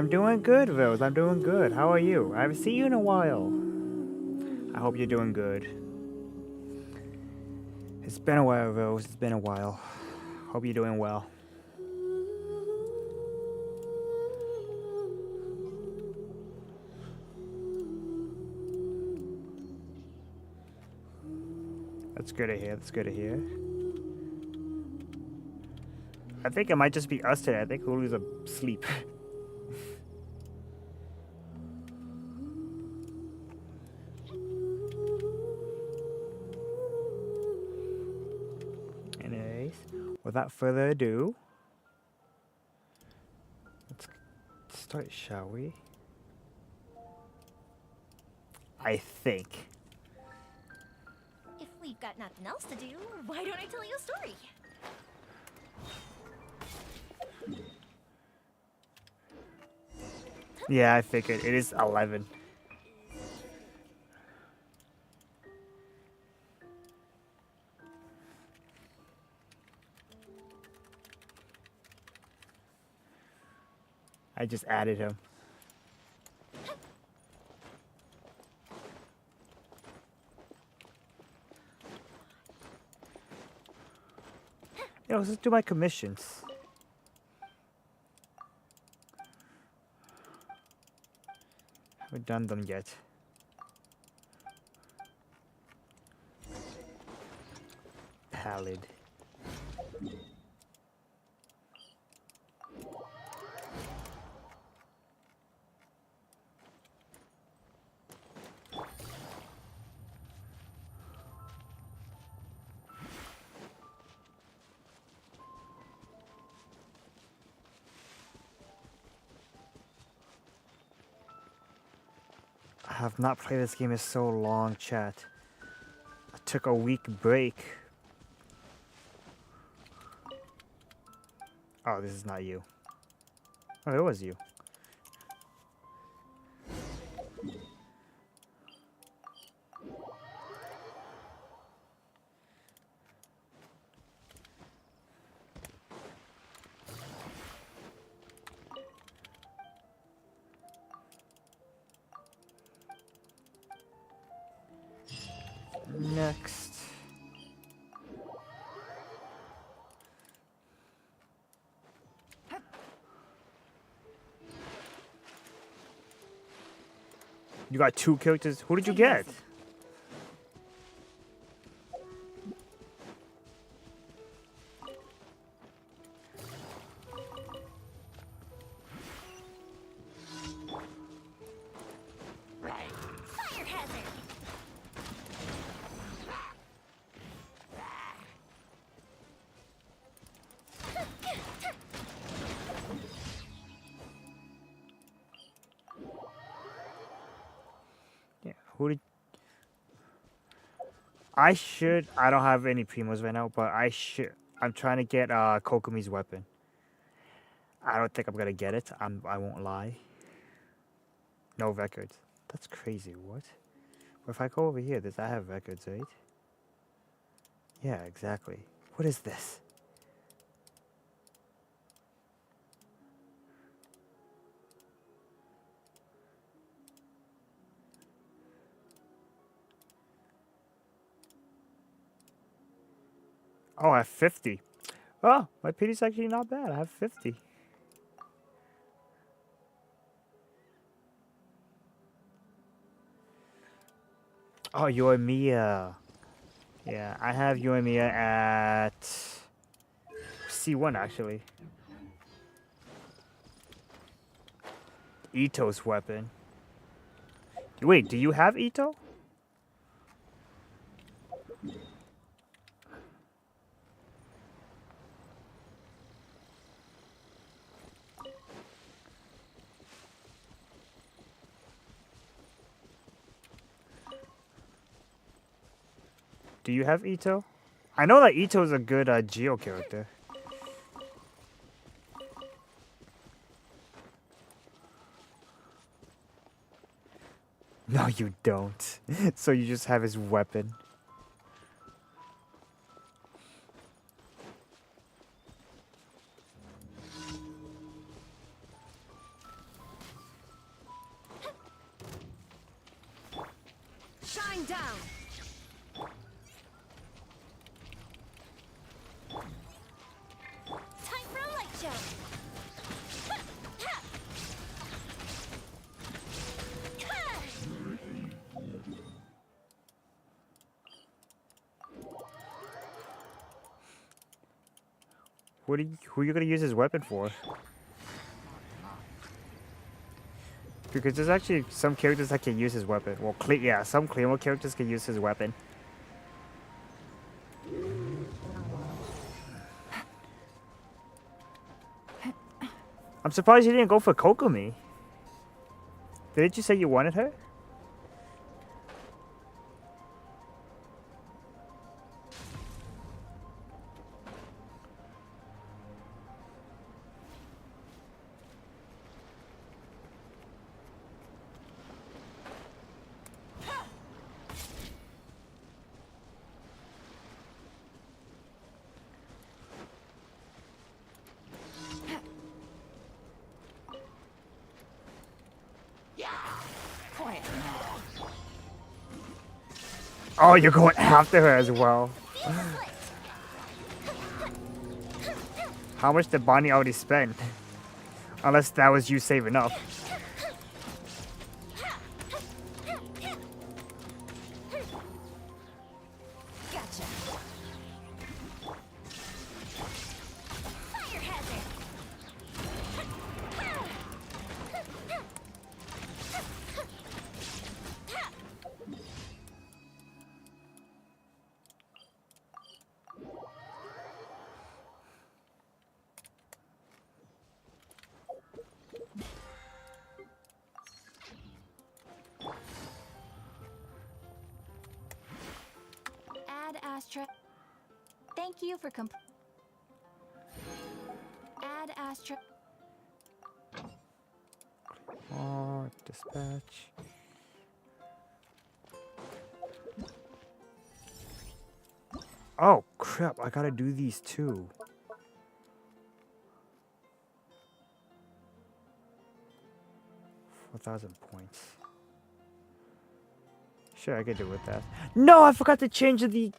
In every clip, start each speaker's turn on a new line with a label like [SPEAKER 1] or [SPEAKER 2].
[SPEAKER 1] I'm doing good, Rose. I'm doing good. How are you? I haven't seen you in a while. I hope you're doing good. It's been a while, Rose. It's been a while. Hope you're doing well. That's good to hear. That's good to hear. I think it might just be us today. I think we'll lose a sleep. Anyways, without further ado, let's start, shall we? I think.
[SPEAKER 2] If we've got nothing else to do, why don't I tell you a story?
[SPEAKER 1] Yeah, I figured. It is 11. I just added him. Yo, let's do my commissions. Haven't done them yet. Pallid. I have not played this game in so long, chat. I took a week break. Oh, this is not you. Oh, it was you. Next. You got 2 characters. Who did you get?
[SPEAKER 2] Fire hazard!
[SPEAKER 1] Yeah, who did... I don't have any primos right now, but I'm trying to get Kokomi's weapon. I don't think I'm gonna get it. I won't lie. No records. That's crazy. What? But if I go over here, I have records, right? Yeah, exactly. What is this? Oh, I have 50. Oh, my pity's actually not bad. I have 50. Oh, Yoimiya. Yeah, I have Yoimiya at C1 actually. Ito's weapon. Wait, do you have Ito? Do you have Ito? I know that Ito is a good Geo character. No, you don't. So you just have his weapon.
[SPEAKER 2] down. Time for a light show.
[SPEAKER 1] Who are you gonna use his weapon for? Because there's actually some characters that can use his weapon. Well, yeah, some Claymore characters can use his weapon. I'm surprised you didn't go for Kokomi. Didn't you say you wanted her?
[SPEAKER 2] Quiet now.
[SPEAKER 1] Oh, you're going after her as well. How much did Bonnie already spend? Unless that was you saving up.
[SPEAKER 2] Gotcha. Fire hazard. Add Astra. Thank you for Add Astra.
[SPEAKER 1] Oh, dispatch. Oh, crap. I gotta do these too. £4,000. Sure, I could do with that. No, I forgot to change the...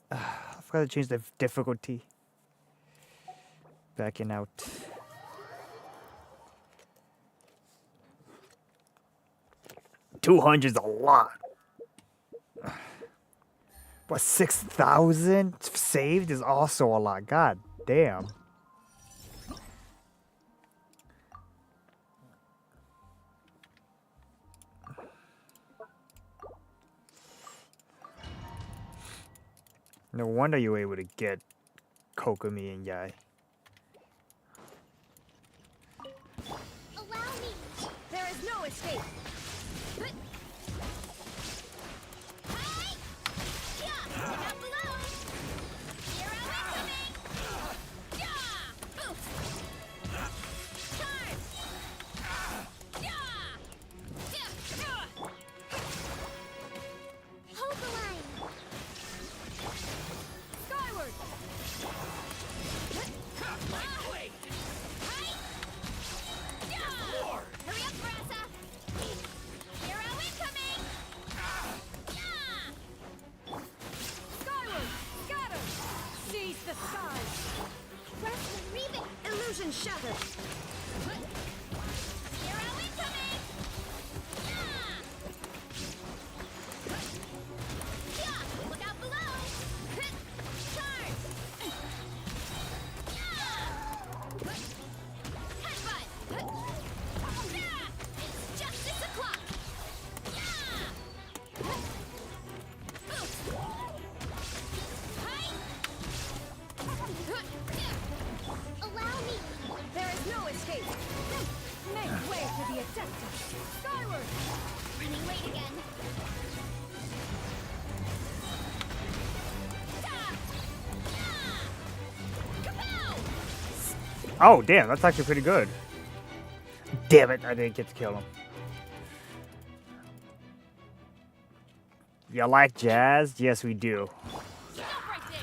[SPEAKER 1] I forgot to change the difficulty. Backing out. $200's a lot. But 6,000 saved is also a lot. God damn. No wonder you were able to get Kokomi and Yai.
[SPEAKER 2] Allow me. There is no escape. Down below. Hero incoming. Boost. Charge. Hold the line. Skyward. Hurry up, Brassa. Hero incoming. Skyward. Scatter. Seize the skies. Press and read it. Illusion shattered. Hero incoming. Look out below. Charge. Headbutt. It's justice o'clock. Boost. Allow me. There is no escape. Make way for the Adeptus. Skyward. Running late again. Kapow!
[SPEAKER 1] Oh, damn. That's actually pretty good. Damn it. I didn't get to kill him. You like jazz? Yes, we do.
[SPEAKER 2] Stop right there.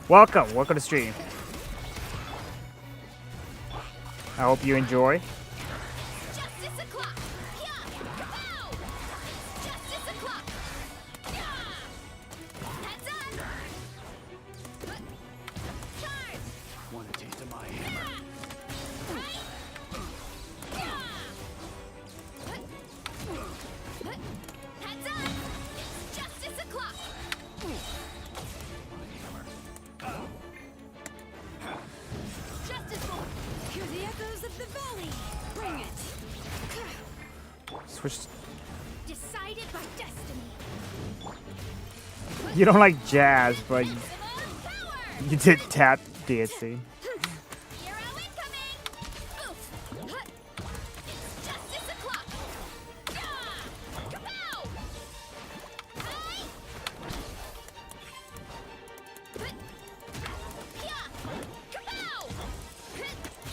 [SPEAKER 1] Welcome. Welcome to stream. I hope you enjoy.
[SPEAKER 2] Justice o'clock. Kapow! Justice o'clock. the echoes of the valley. Bring it.
[SPEAKER 1] Switch.
[SPEAKER 2] Decided by destiny.
[SPEAKER 1] You don't like jazz, but
[SPEAKER 2] Maximum power.
[SPEAKER 1] you did tap dancing.
[SPEAKER 2] Hero incoming. Oof. It's justice o'clock. Yeah. Kapow. Hi. Yeah. Kapow.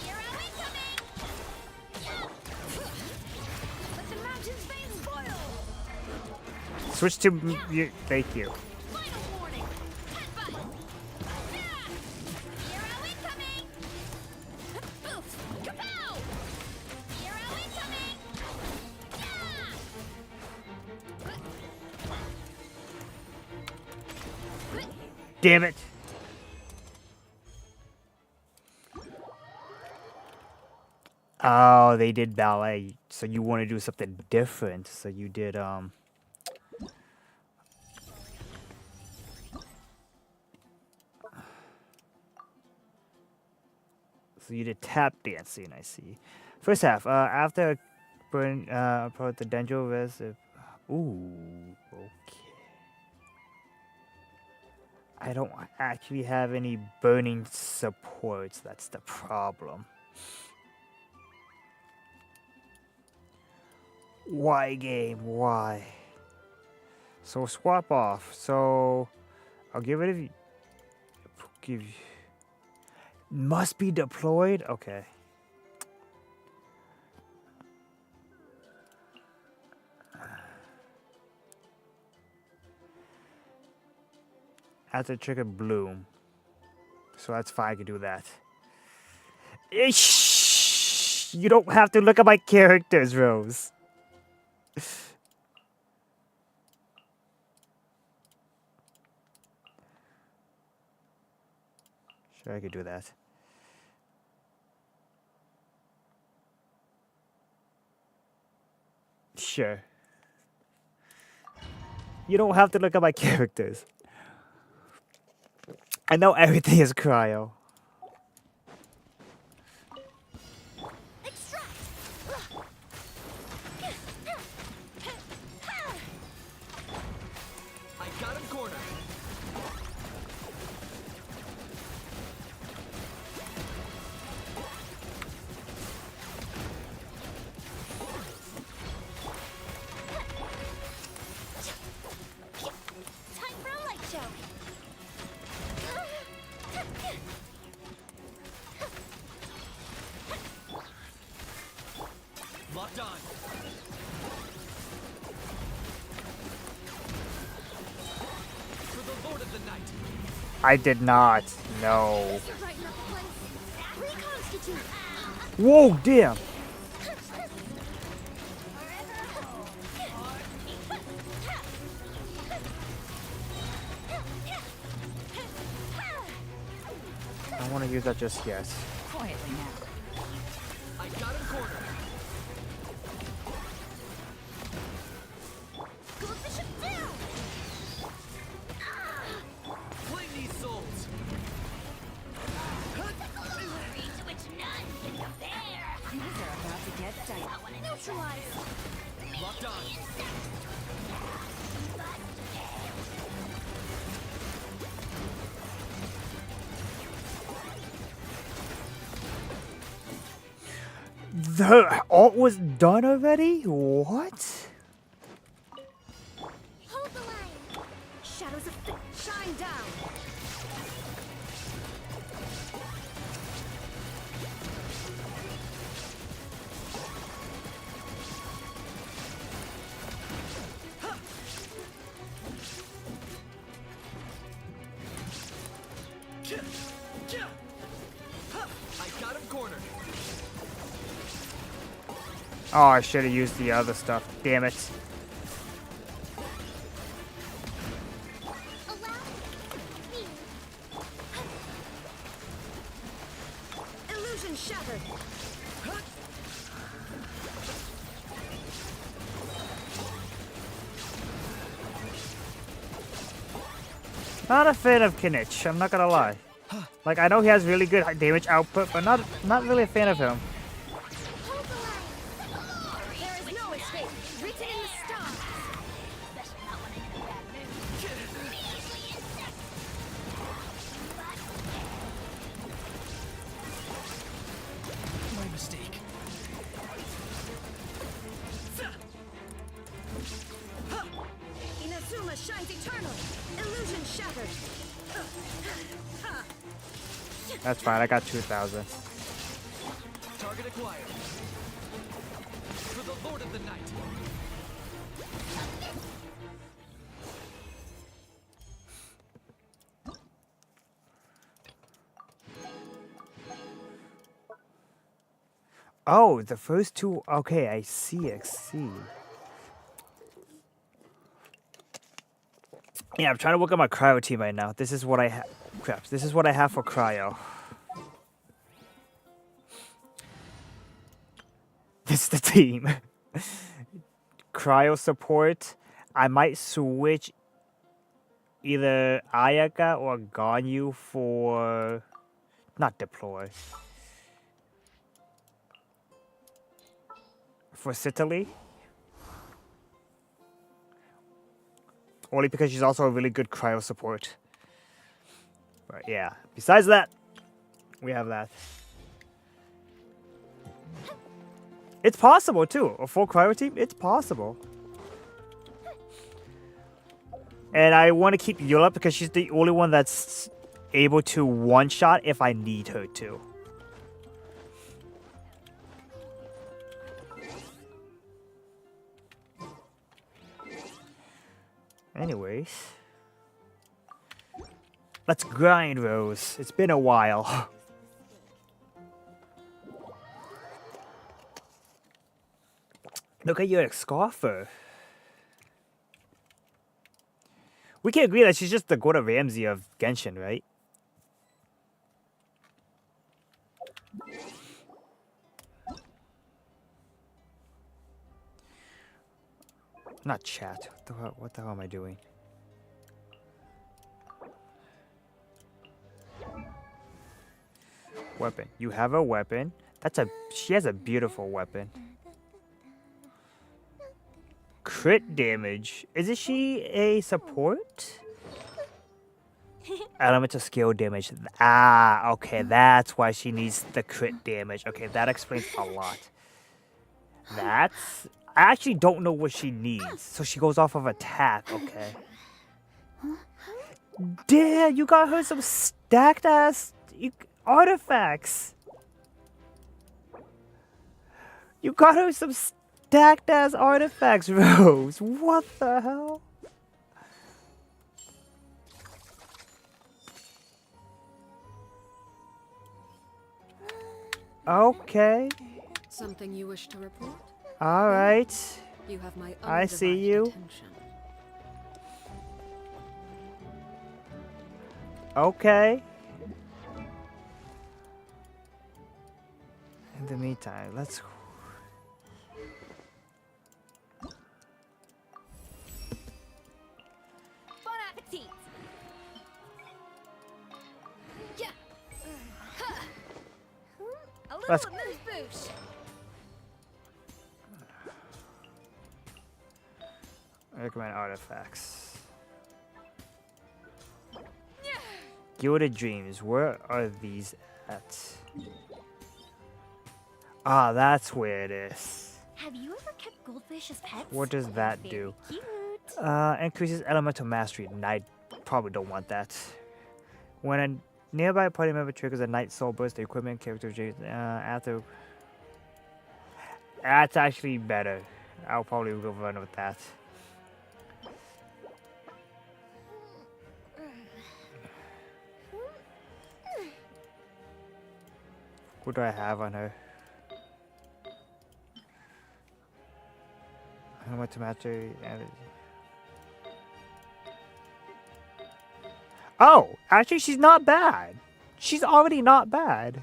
[SPEAKER 2] Hero incoming. Yeah. Let the mountain's veins boil.
[SPEAKER 1] Switch to thank you.
[SPEAKER 2] Final warning. Headbutt. Yeah. Hero incoming. Oof. Kapow. Hero incoming. Yeah.
[SPEAKER 1] Damn it. Oh, they did ballet. So you want to do something different. So you did So you did tap dancing, I see. First half, after burn approach the danger risk. Ooh, okay. I don't actually have any burning supports. That's the problem. Why game? Why? So swap off. So I'll get rid of you. Give you. Must be deployed? Okay. After trigger bloom. So that's fine, I can do that. Ish! You don't have to look at my characters, Rose. Sure, I could do that. Sure. You don't have to look at my characters. I know everything is cryo.
[SPEAKER 2] Extract.
[SPEAKER 3] I got him cornered.
[SPEAKER 2] Time for a light show.
[SPEAKER 3] Locked on. For the Lord of the Night.
[SPEAKER 1] I did not. No.
[SPEAKER 2] You're right in the place. Reconstitute.
[SPEAKER 1] Whoa, damn. I don't want to use that just yet.
[SPEAKER 4] Quietly now.
[SPEAKER 3] I got him cornered.
[SPEAKER 2] Go bishop down.
[SPEAKER 3] Claim these souls.
[SPEAKER 2] Glory to which none can compare.
[SPEAKER 4] Things are about to get dicey.
[SPEAKER 2] Neutralize.
[SPEAKER 3] Locked on.
[SPEAKER 1] The ult was done already? What?
[SPEAKER 2] Hold the line. Shadows of shine down.
[SPEAKER 3] I got him cornered.
[SPEAKER 1] Oh, I should have used the other stuff. Damn it.
[SPEAKER 2] Allow me. Illusion shattered.
[SPEAKER 1] Not a fan of Kinich, I'm not gonna lie. Like, I know he has really good damage output, but not really a fan of him.
[SPEAKER 2] Hold the line. There is no escape. Written in the stars. Especially not when I'm in a bad mood.
[SPEAKER 3] My mistake.
[SPEAKER 2] Inazuma shines eternal. Illusion shattered.
[SPEAKER 1] That's fine. I got 2,000.
[SPEAKER 3] Target acquired. For the Lord of the Night.
[SPEAKER 1] Oh, the first two. Okay, I see. I see. Yeah, I'm trying to work on my cryo team right now. This is what I have. Crap. This is what I have for cryo. This is the team. Cryo support. I might switch either Ayaka or Ganyu for not deploy. For Citali. Only because she's also a really good cryo support. But yeah, besides that, we have that. It's possible too. A full cryo team, it's possible. And I want to keep Yola because she's the only one that's able to one-shot if I need her to. Anyways. Let's grind, Rose. It's been a while. Look at your Scoffer. We can agree that she's just the Gordon Ramsay of Genshin, right? Not chat. What the hell am I doing? Weapon. You have a weapon. She has a beautiful weapon. Crit damage. Isn't she a support? Elemental skill damage. Ah, okay. That's why she needs the crit damage. Okay, that explains a lot. I actually don't know what she needs. So she goes off of attack. Okay. Damn, you got her some stacked ass artifacts. You got her some stacked ass artifacts, Rose. What the hell? Okay.
[SPEAKER 5] Something you wish to report?
[SPEAKER 1] All right.
[SPEAKER 5] You have my
[SPEAKER 1] I see
[SPEAKER 5] undivided
[SPEAKER 1] you.
[SPEAKER 5] attention.
[SPEAKER 1] Okay. In the meantime, let's.
[SPEAKER 2] Bon appetit. Yeah. A little
[SPEAKER 1] Let's-
[SPEAKER 2] amuse-bouche.
[SPEAKER 1] Recommend artifacts. Gilded Dreams. Where are these at? Ah, that's where it is.
[SPEAKER 2] Have you ever kept goldfish as pets?
[SPEAKER 1] What does that do?
[SPEAKER 2] Cute.
[SPEAKER 1] Increases elemental mastery. I probably don't want that. When a nearby party member triggers a night soul burst, the equipment character after. That's actually better. I'll probably go run with that. What do I have on her? How much mastery? Oh, actually, she's not bad. She's already not bad.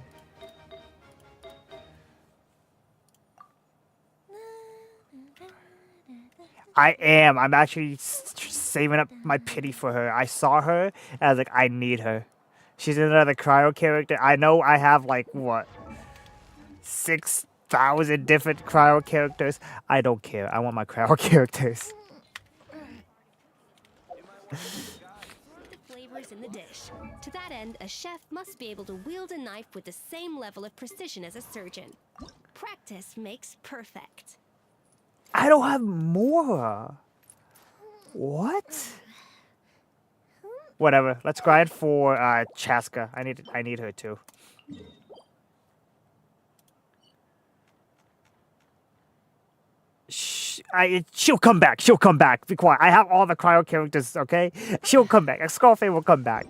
[SPEAKER 1] I am. I'm actually saving up my pity for her. I saw her, and I was like, I need her. She's another cryo character. I know I have like what 6,000 different cryo characters. I don't care. I want my cryo characters.
[SPEAKER 2] The flavors in the dish. To that end, a chef must be able to wield a knife with the same level of precision as a surgeon. Practice makes perfect.
[SPEAKER 1] I don't have more. What? Whatever. Let's grind for Chaska. I need her too. She'll come back. She'll come back. Be quiet. I have all the cryo characters, okay? She'll come back. Scarface will come back.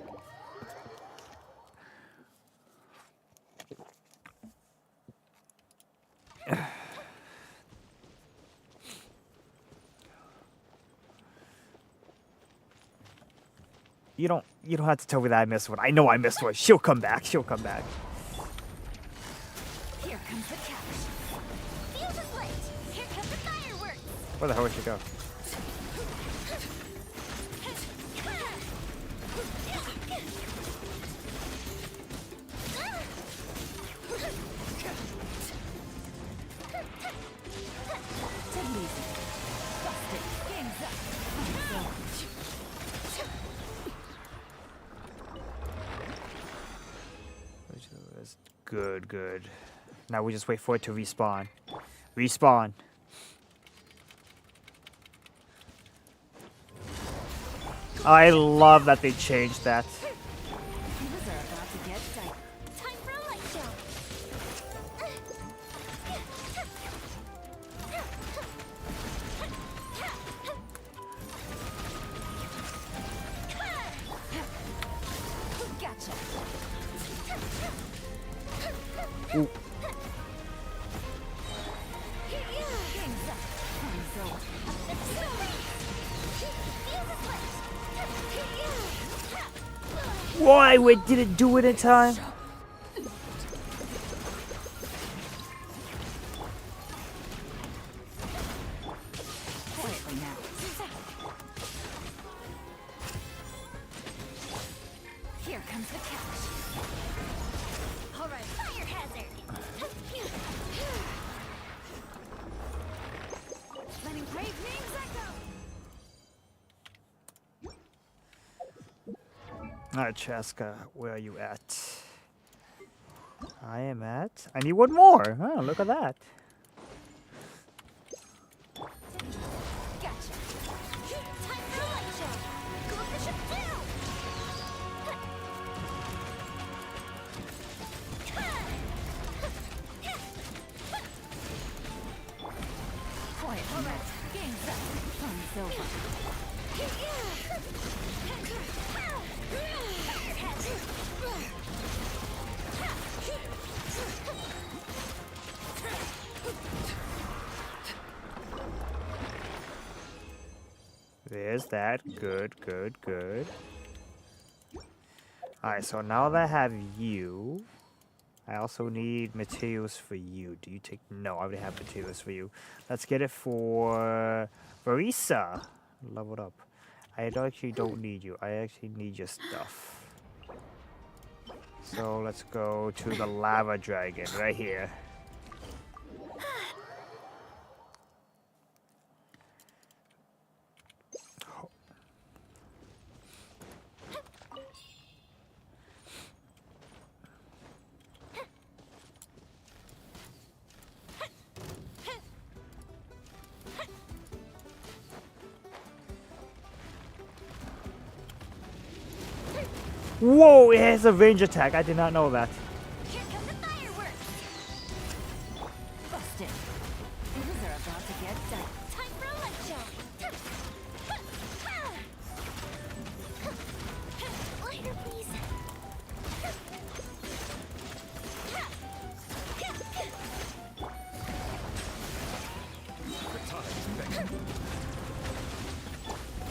[SPEAKER 1] You don't have to tell me that I missed one. I know I missed one. She'll come back. She'll come back.
[SPEAKER 2] Here comes the catch. Fuse is lit. Here comes the fireworks.
[SPEAKER 1] Where the hell did she go?
[SPEAKER 4] Take it easy. Bust it. Game's up.
[SPEAKER 1] Good, good. Now we just wait for it to respawn. Respawn. I love that they changed that.
[SPEAKER 4] Divas are about to get dicey.
[SPEAKER 2] Time for a light show.
[SPEAKER 4] Gotcha.
[SPEAKER 1] Ooh.
[SPEAKER 4] Game's up. Time's over.
[SPEAKER 1] Why? We didn't do it in time.
[SPEAKER 4] Quietly now. Here comes the catch.
[SPEAKER 2] All right, fire hazard.
[SPEAKER 4] Letting brave names echo.
[SPEAKER 1] Alright, Chaska, where are you at? I am at... I need one more! Oh, look at that.
[SPEAKER 2] Gotcha. Time for a light show. Go up the ship too.
[SPEAKER 4] Quiet. All right. Game's up. Fun's over.
[SPEAKER 1] There's that. Good, good, good. Alright, so now that I have you, I also need materials for you. Do you take... No, I already have materials for you. Let's get it for Marisa. Leveled up. I actually don't need you. I actually need your stuff. So let's go to the lava dragon right here. Whoa, it has a range attack. I did not know that.
[SPEAKER 2] Here come the fireworks.
[SPEAKER 4] Bust it. Divas are about to get dicey.
[SPEAKER 2] Time for a light show. Lighter, please.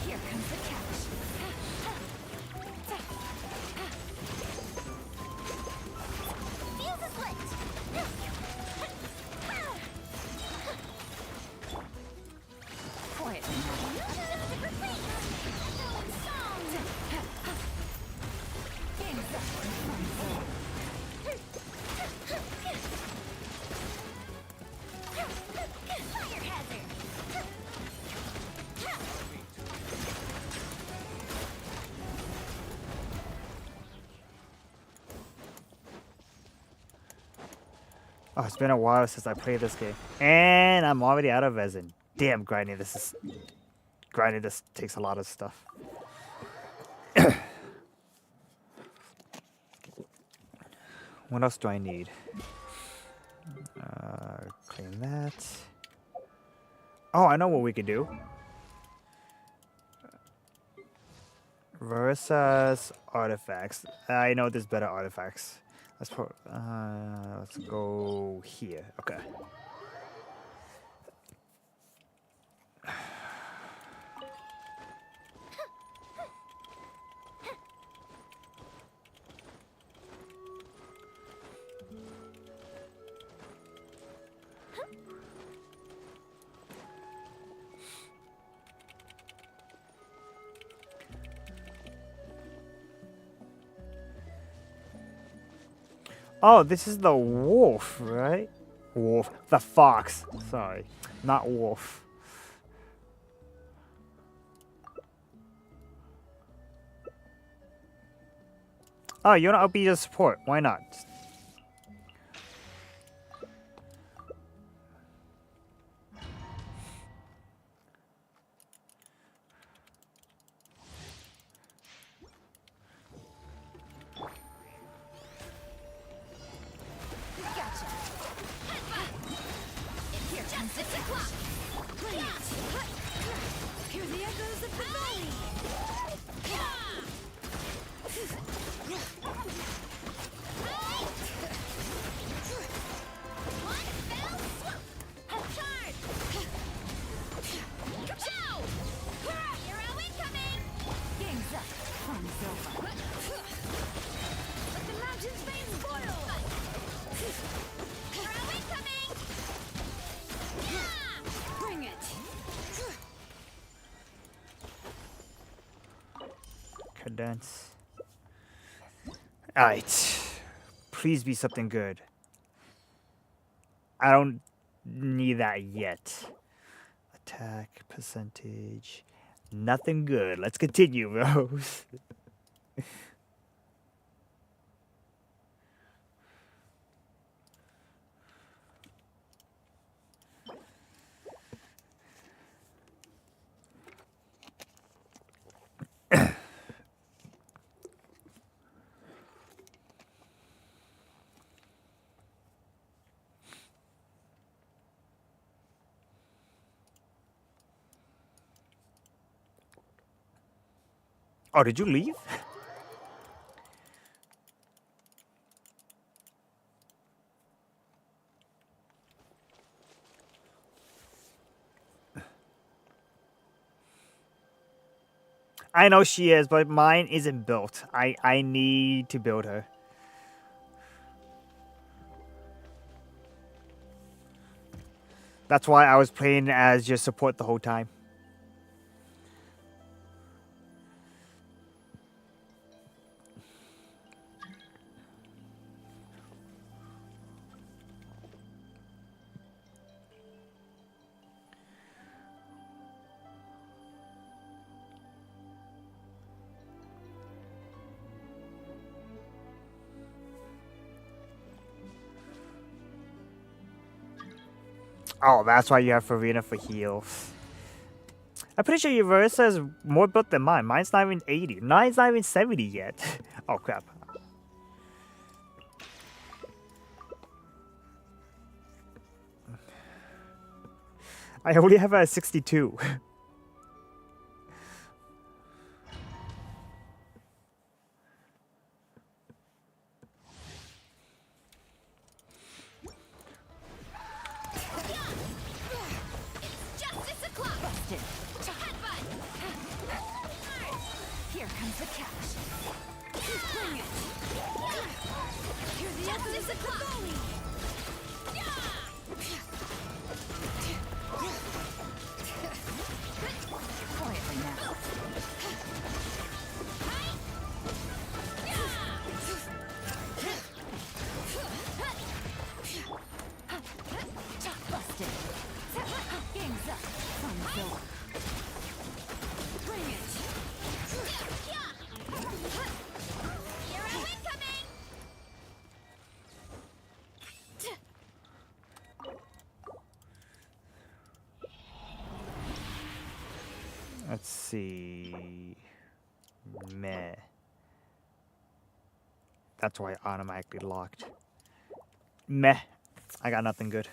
[SPEAKER 4] Here comes the catch.
[SPEAKER 2] Fuse is lit.
[SPEAKER 1] Oh, it's been a while since I played this game. And I'm already out of resin. Damn, grinding this takes a lot of stuff. What else do I need? Clean that. Oh, I know what we could do. Versus artifacts. I know there's better artifacts. Let's go here. Okay. Oh, this is the wolf, right? Wolf. The fox. Sorry. Not wolf. Oh, you want to be your support. Why not?
[SPEAKER 4] Gotcha. Here comes the clock. Hear the echoes of the valley. Game's up. Fun's over. Let the mountain's veins boil. Bring it.
[SPEAKER 1] Condense. Alright. Please be something good. I don't need that yet. Attack percentage. Nothing good. Let's continue, Rose. Oh, did you leave? I know she is, but mine isn't built. I need to build her. That's why I was playing as your support the whole time. Oh, that's why you have Farina for heals. I'm pretty sure your Versa is more built than mine. Mine's not even 80. Mine's not even 70 yet. Oh, crap. I only have a 62.
[SPEAKER 4] Here comes the cash. Bring it. Hear the echoes of the valley. Quietly now. Busted. Game's up. Fun's over. Bring it.
[SPEAKER 1] Let's see. Meh. That's why I automatically locked. Meh. I got nothing good.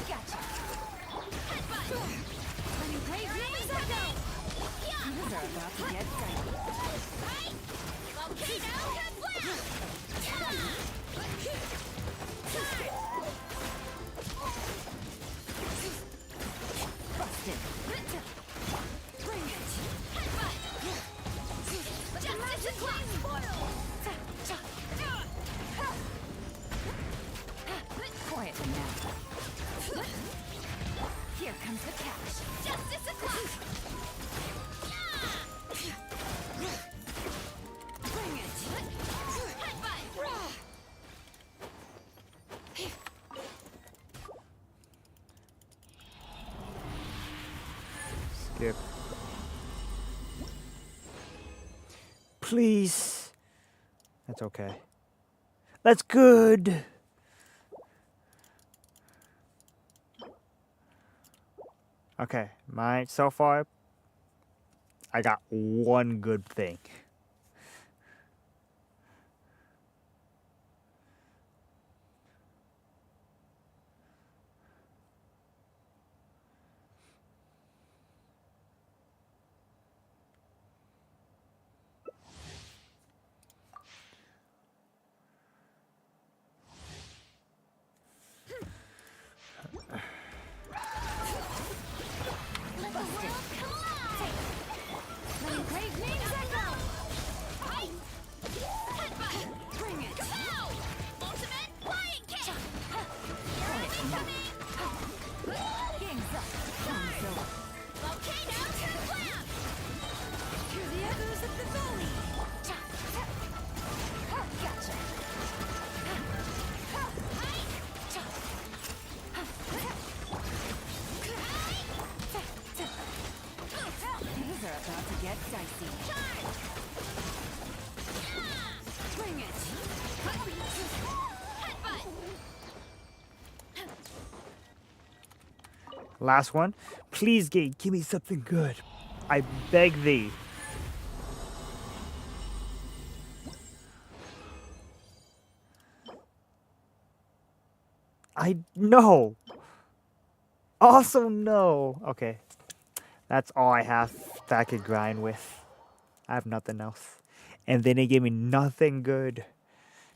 [SPEAKER 4] Gotcha. Let me play rings and go. These are about to get dicey. Volcano blast. Busted. Bring it. Headbutt. Justice is clock. Quiet them now. Here comes the cash. Justice o'clock! Bring it! Headbutt!
[SPEAKER 1] Skip. Please. That's okay. That's good. Okay, mine so far, I got one good thing.
[SPEAKER 4] Bring it!
[SPEAKER 1] Last one. Please, game, give me something good. I beg thee. I no. Also no. Okay. That's all I have that I could grind with. I have nothing else. And then they gave me nothing good.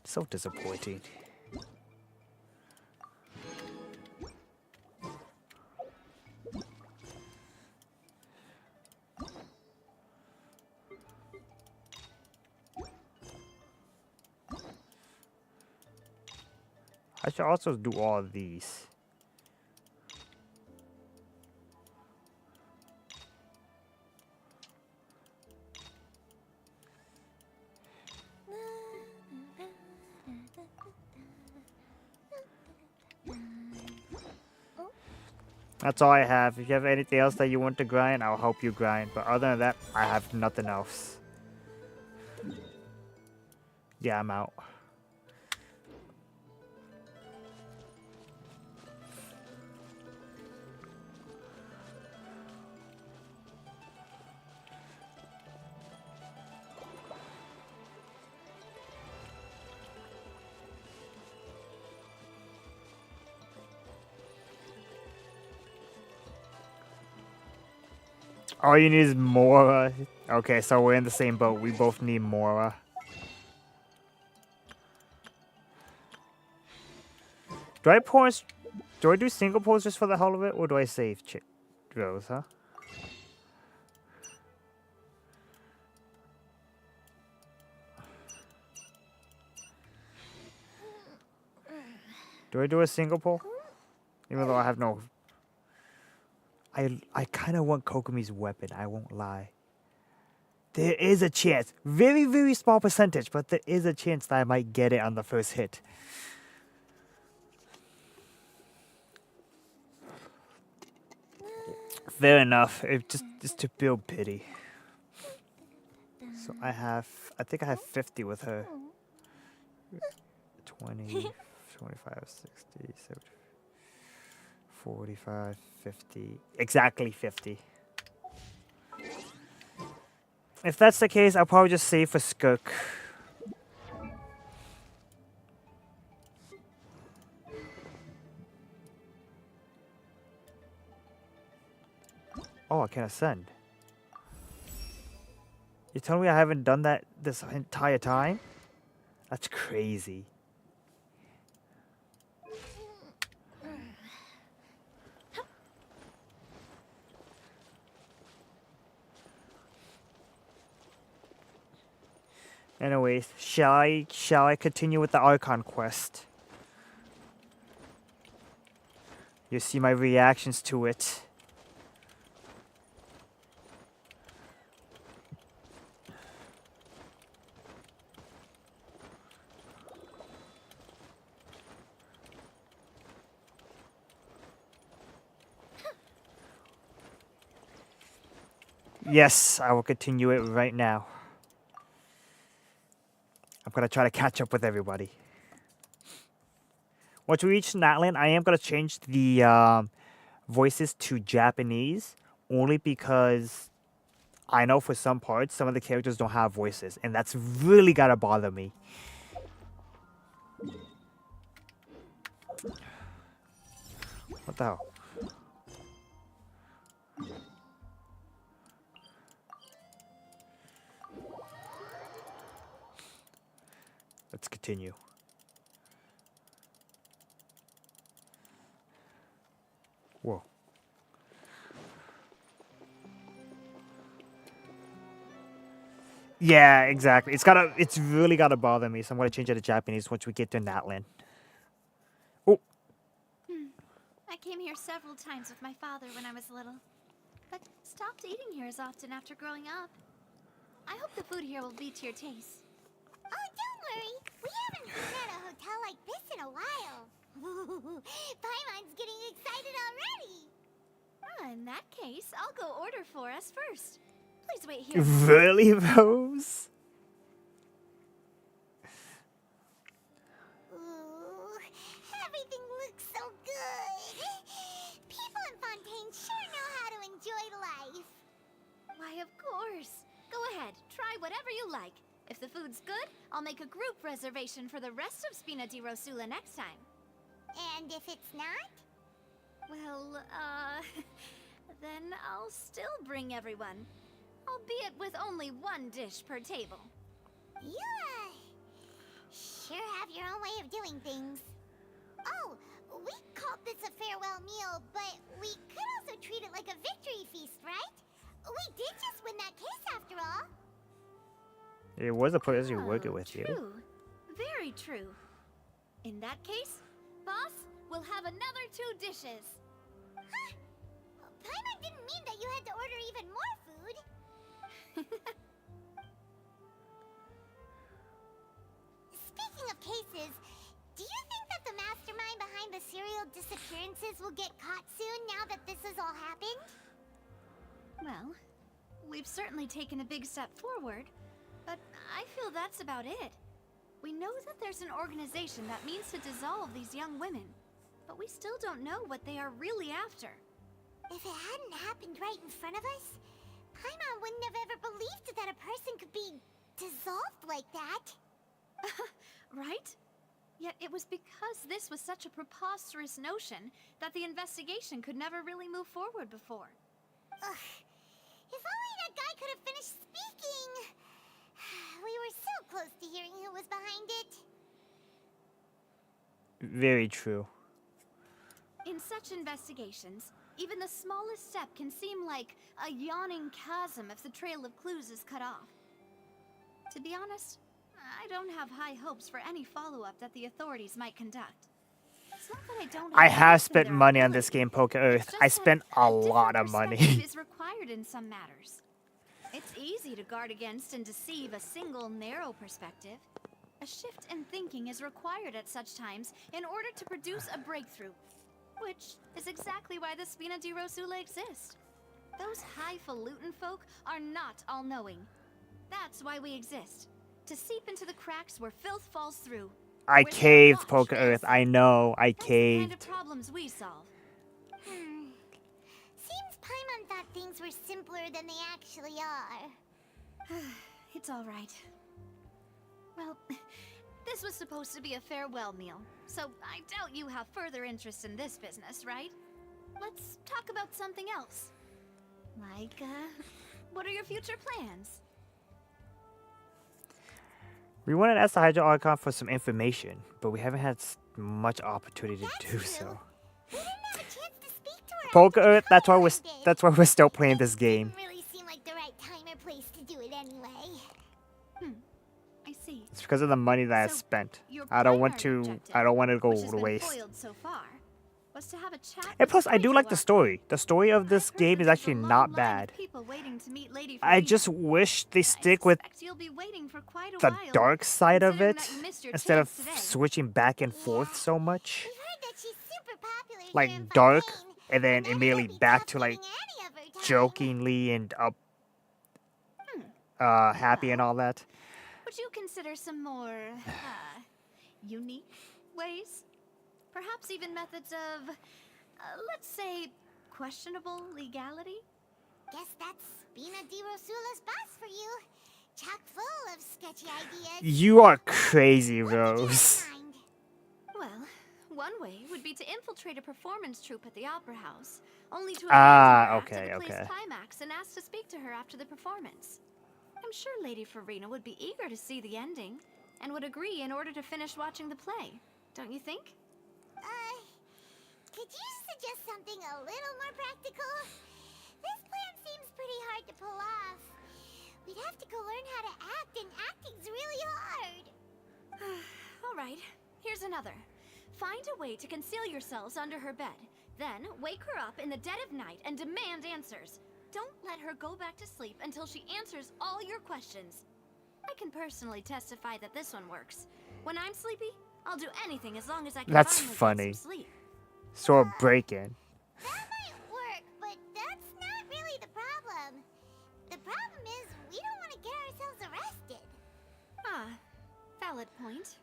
[SPEAKER 1] So disappointing. I should also do all of these. That's all I have. If you have anything else that you want to grind, I'll help you grind. But other than that, I have nothing else. Yeah, I'm out. All you need is Mora. Okay, so we're in the same boat. We both need Mora. Do I do single pulls just for the hell of it, or do I save those, huh? Do I do a single pull? Even though I have no... I kind of want Kokomi's weapon. I won't lie. There is a chance, very very small percentage, but there is a chance that I might get it on the first hit. Fair enough. It just to build pity. So I think I have 50 with her. 20, 25, 60, 70, 45, 50. Exactly 50. If that's the case, I'll probably just save for Skirk. Oh, I can ascend. You telling me I haven't done that this entire time? That's crazy. Anyways, shall I continue with the Archon quest? You see my reactions to it. Yes, I will continue it right now. I'm gonna try to catch up with everybody. Once we reach Natlan, I am gonna change the voices to Japanese, only because I know for some parts some of the characters don't have voices, and that's really gotta bother me. What the hell? Let's continue. Whoa. Yeah, exactly. It's really gotta bother me, so I'm gonna change it to Japanese once we get to Natlan. Oh,
[SPEAKER 4] I came here several times with my father when I was little, but stopped eating here as often after growing up. I hope the food here will be to your taste. Oh, don't worry. We haven't been at a hotel like this in a while. Paimon's getting excited already. In that case, I'll go order for us first. Please wait here.
[SPEAKER 1] really, Rose?
[SPEAKER 4] Ooh, everything looks so good. People in Fontaine sure know how to enjoy life. Why, of course. Go ahead, try whatever you like. If the food's good, I'll make a group reservation for the rest of Spina di Rosula next time. And if it's not? Well, then I'll still bring everyone. Albeit with only one dish per table. You, sure have your own way of doing things. Oh, we called this a farewell meal, but we could also treat it like a victory feast, right? We did just win that case after all.
[SPEAKER 1] It was a pleasure working with you.
[SPEAKER 4] True. Very true. In that case, boss, we'll have another 2 dishes. Huh? Paimon didn't mean that you had to order even more food. Speaking of cases, do you think that the mastermind behind the serial disappearances will get caught soon now that this has all happened? Well, we've certainly taken a big step forward, but I feel that's about it. We know that there's an organization that means to dissolve these young women, but we still don't know what they are really after. If it hadn't happened right in front of us, Paimon wouldn't have ever believed that a person could be dissolved like that. Right? Yet it was because this was such a preposterous notion that the investigation could never really move forward before. Ugh. If only that guy could have finished speaking. We were so close to hearing who was behind it.
[SPEAKER 1] Very true.
[SPEAKER 4] In such investigations, even the smallest step can seem like a yawning chasm if the trail of clues is cut off. To be honest, I don't have high hopes for any follow-up that the authorities might conduct. It's not that I don't
[SPEAKER 1] I
[SPEAKER 4] have
[SPEAKER 1] have
[SPEAKER 4] faith in
[SPEAKER 1] spent
[SPEAKER 4] their
[SPEAKER 1] money on this
[SPEAKER 4] ability.
[SPEAKER 1] game, Poker
[SPEAKER 4] It's
[SPEAKER 1] Earth.
[SPEAKER 4] just
[SPEAKER 1] I
[SPEAKER 4] that
[SPEAKER 1] spent a
[SPEAKER 4] different
[SPEAKER 1] lot of
[SPEAKER 4] perspective
[SPEAKER 1] money.
[SPEAKER 4] is required in some matters. It's easy to guard against and deceive a single narrow perspective. A shift in thinking is required at such times in order to produce a breakthrough, which is exactly why the Spina di Rosula exist. Those highfalutin folk are not all-knowing. That's why we exist. To seep into the cracks where filth falls through.
[SPEAKER 1] I
[SPEAKER 4] Where they
[SPEAKER 1] caved,
[SPEAKER 4] watch
[SPEAKER 1] Poker
[SPEAKER 4] and
[SPEAKER 1] Earth.
[SPEAKER 4] see.
[SPEAKER 1] I know. I
[SPEAKER 4] That's the kind of
[SPEAKER 1] caved.
[SPEAKER 4] problems we solve. Seems Paimon thought things were simpler than they actually are. It's all right. Well, this was supposed to be a farewell meal, so I doubt you have further interest in this business, right? Let's talk about something else. Like, what are your future plans?
[SPEAKER 1] We wanted to ask the Hydra Archon for some information, but we haven't had much opportunity to do
[SPEAKER 4] That's
[SPEAKER 1] so.
[SPEAKER 4] true. We didn't have a chance to speak to her
[SPEAKER 1] Poker
[SPEAKER 4] after the
[SPEAKER 1] Earth. That's why we're
[SPEAKER 4] power ended.
[SPEAKER 1] that's why we're still playing this game.
[SPEAKER 4] Didn't really seem like the right time or place to do it anyway. I see.
[SPEAKER 1] It's because of the money that I
[SPEAKER 4] So,
[SPEAKER 1] spent.
[SPEAKER 4] your
[SPEAKER 1] I don't want
[SPEAKER 4] primary
[SPEAKER 1] to.
[SPEAKER 4] objective,
[SPEAKER 1] I don't want to go
[SPEAKER 4] which has
[SPEAKER 1] to
[SPEAKER 4] been
[SPEAKER 1] waste.
[SPEAKER 4] foiled so far, was to have a chat
[SPEAKER 1] And
[SPEAKER 4] with
[SPEAKER 1] plus,
[SPEAKER 4] the
[SPEAKER 1] I do
[SPEAKER 4] Hydra
[SPEAKER 1] like the
[SPEAKER 4] Archon.
[SPEAKER 1] story. The story of this
[SPEAKER 4] I've heard
[SPEAKER 1] game
[SPEAKER 4] that
[SPEAKER 1] is
[SPEAKER 4] there's a
[SPEAKER 1] actually
[SPEAKER 4] long
[SPEAKER 1] not
[SPEAKER 4] line of
[SPEAKER 1] bad.
[SPEAKER 4] people waiting to meet Lady
[SPEAKER 1] I
[SPEAKER 4] Farina.
[SPEAKER 1] just wish they
[SPEAKER 4] I
[SPEAKER 1] stick with
[SPEAKER 4] suspect you'll be waiting for quite a
[SPEAKER 1] the
[SPEAKER 4] while,
[SPEAKER 1] dark side of
[SPEAKER 4] considering
[SPEAKER 1] it
[SPEAKER 4] that you missed your
[SPEAKER 1] instead of
[SPEAKER 4] chance today.
[SPEAKER 1] switching back and forth
[SPEAKER 4] Yeah.
[SPEAKER 1] so much.
[SPEAKER 4] We've heard that she's super popular here
[SPEAKER 1] Like
[SPEAKER 4] in
[SPEAKER 1] dark,
[SPEAKER 4] Fontaine,
[SPEAKER 1] and then
[SPEAKER 4] that
[SPEAKER 1] immediately
[SPEAKER 4] it'll be
[SPEAKER 1] back
[SPEAKER 4] tough
[SPEAKER 1] to like
[SPEAKER 4] getting any of her time.
[SPEAKER 1] jokingly and happy and all that.
[SPEAKER 4] Would you consider some more, unique ways? Perhaps even methods of, let's say, questionable legality? Guess that's Spina di Rosula's boss for you. Chock full of sketchy ideas.
[SPEAKER 1] You are crazy,
[SPEAKER 4] What did you have in
[SPEAKER 1] Rose.
[SPEAKER 4] mind? Well, one way would be to infiltrate a performance troupe at the Opera House, only to abandon her
[SPEAKER 1] okay,
[SPEAKER 4] after the play's
[SPEAKER 1] okay.
[SPEAKER 4] climax and ask to speak to her after the performance. I'm sure Lady Farina would be eager to see the ending, and would agree in order to finish watching the play. Don't you think? Could you suggest something a little more practical? This plan seems pretty hard to pull off. We'd have to go learn how to act, and acting's really hard. All right, here's another. Find a way to conceal yourselves under her bed. Then wake her up in the dead of night and demand answers. Don't let her go back to sleep until she answers all your questions. I can personally testify that this one works. When I'm sleepy, I'll do anything as long as I can
[SPEAKER 1] That's
[SPEAKER 4] finally
[SPEAKER 1] funny.
[SPEAKER 4] get some sleep.
[SPEAKER 1] Sword break-in.
[SPEAKER 4] That might work, but that's not really the problem. The problem is we don't want to get ourselves arrested. Valid point.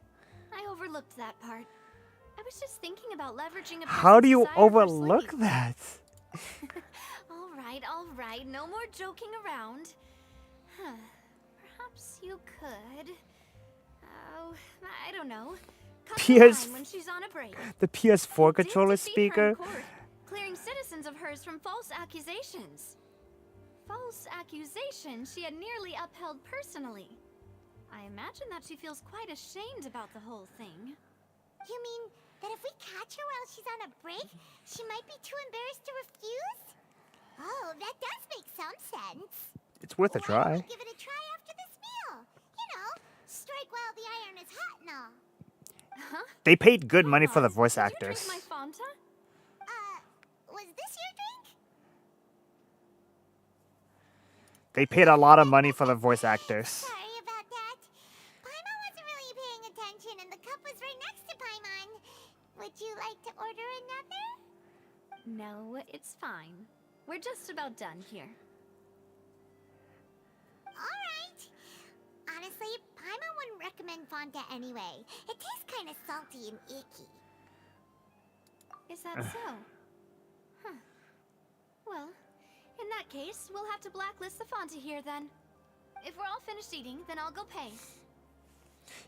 [SPEAKER 4] I overlooked that part. I was just thinking about leveraging a
[SPEAKER 1] How do
[SPEAKER 4] person's
[SPEAKER 1] you
[SPEAKER 4] desire for
[SPEAKER 1] overlook
[SPEAKER 4] sleep.
[SPEAKER 1] that?
[SPEAKER 4] All right, no more joking around. Perhaps you could. Oh, I don't know. Cut the
[SPEAKER 1] PS
[SPEAKER 4] line when she's on a break.
[SPEAKER 1] The PS4
[SPEAKER 4] You did
[SPEAKER 1] controller
[SPEAKER 4] defeat her in
[SPEAKER 1] speaker.
[SPEAKER 4] court, clearing citizens of hers from false accusations. False accusations she had nearly upheld personally. I imagine that she feels quite ashamed about the whole thing. You mean that if we catch her while she's on a break, she might be too embarrassed to refuse? Oh, that does make some sense.
[SPEAKER 1] It's worth a
[SPEAKER 4] Why don't
[SPEAKER 1] try.
[SPEAKER 4] we give it a try after this meal? You know, strike while the iron is hot and all. Huh?
[SPEAKER 1] They paid good money for the
[SPEAKER 4] Hold on,
[SPEAKER 1] voice
[SPEAKER 4] did
[SPEAKER 1] actors.
[SPEAKER 4] You drink my Fanta? Was this your drink?
[SPEAKER 1] They paid a lot of money for the voice actors.
[SPEAKER 4] Sorry about that. Paimon wasn't really paying attention and the cup was right next to Paimon. Would you like to order another? No, it's fine. We're just about done here. Alright. Honestly, Paimon wouldn't recommend Fanta anyway. It tastes kind of salty and icky. Is that so? Huh. Well, in that case, we'll have to blacklist the Fanta here then. If we're all finished eating, then I'll go pay.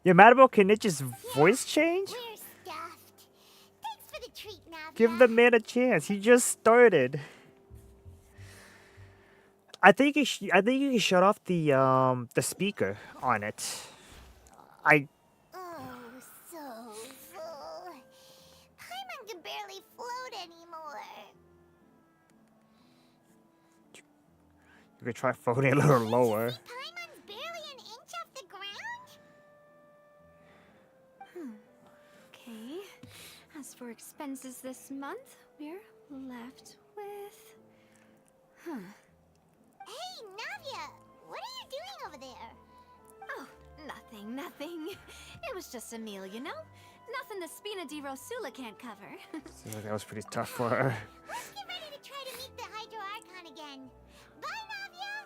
[SPEAKER 1] You're mad about Kenichi's voice change?
[SPEAKER 4] We're stuffed. Thanks for the treat, Navia.
[SPEAKER 1] Give the man a chance. He just started. I think you can shut off the speaker on it.
[SPEAKER 4] Oh, so full. Paimon can barely float anymore.
[SPEAKER 1] You could try floating a little lower.
[SPEAKER 4] Paimon's barely an inch off the ground? Okay. As for
[SPEAKER 6] for expenses this month, we're left with... Huh.
[SPEAKER 4] Hey, Navia! What are you doing over there?
[SPEAKER 6] Oh, nothing. It was just a meal, you know? Nothing the Spina di Rosula can't cover.
[SPEAKER 1] Seems like that was pretty tough for her.
[SPEAKER 4] Let's get ready to try to meet the Hydro Archon again. Bye, Navia!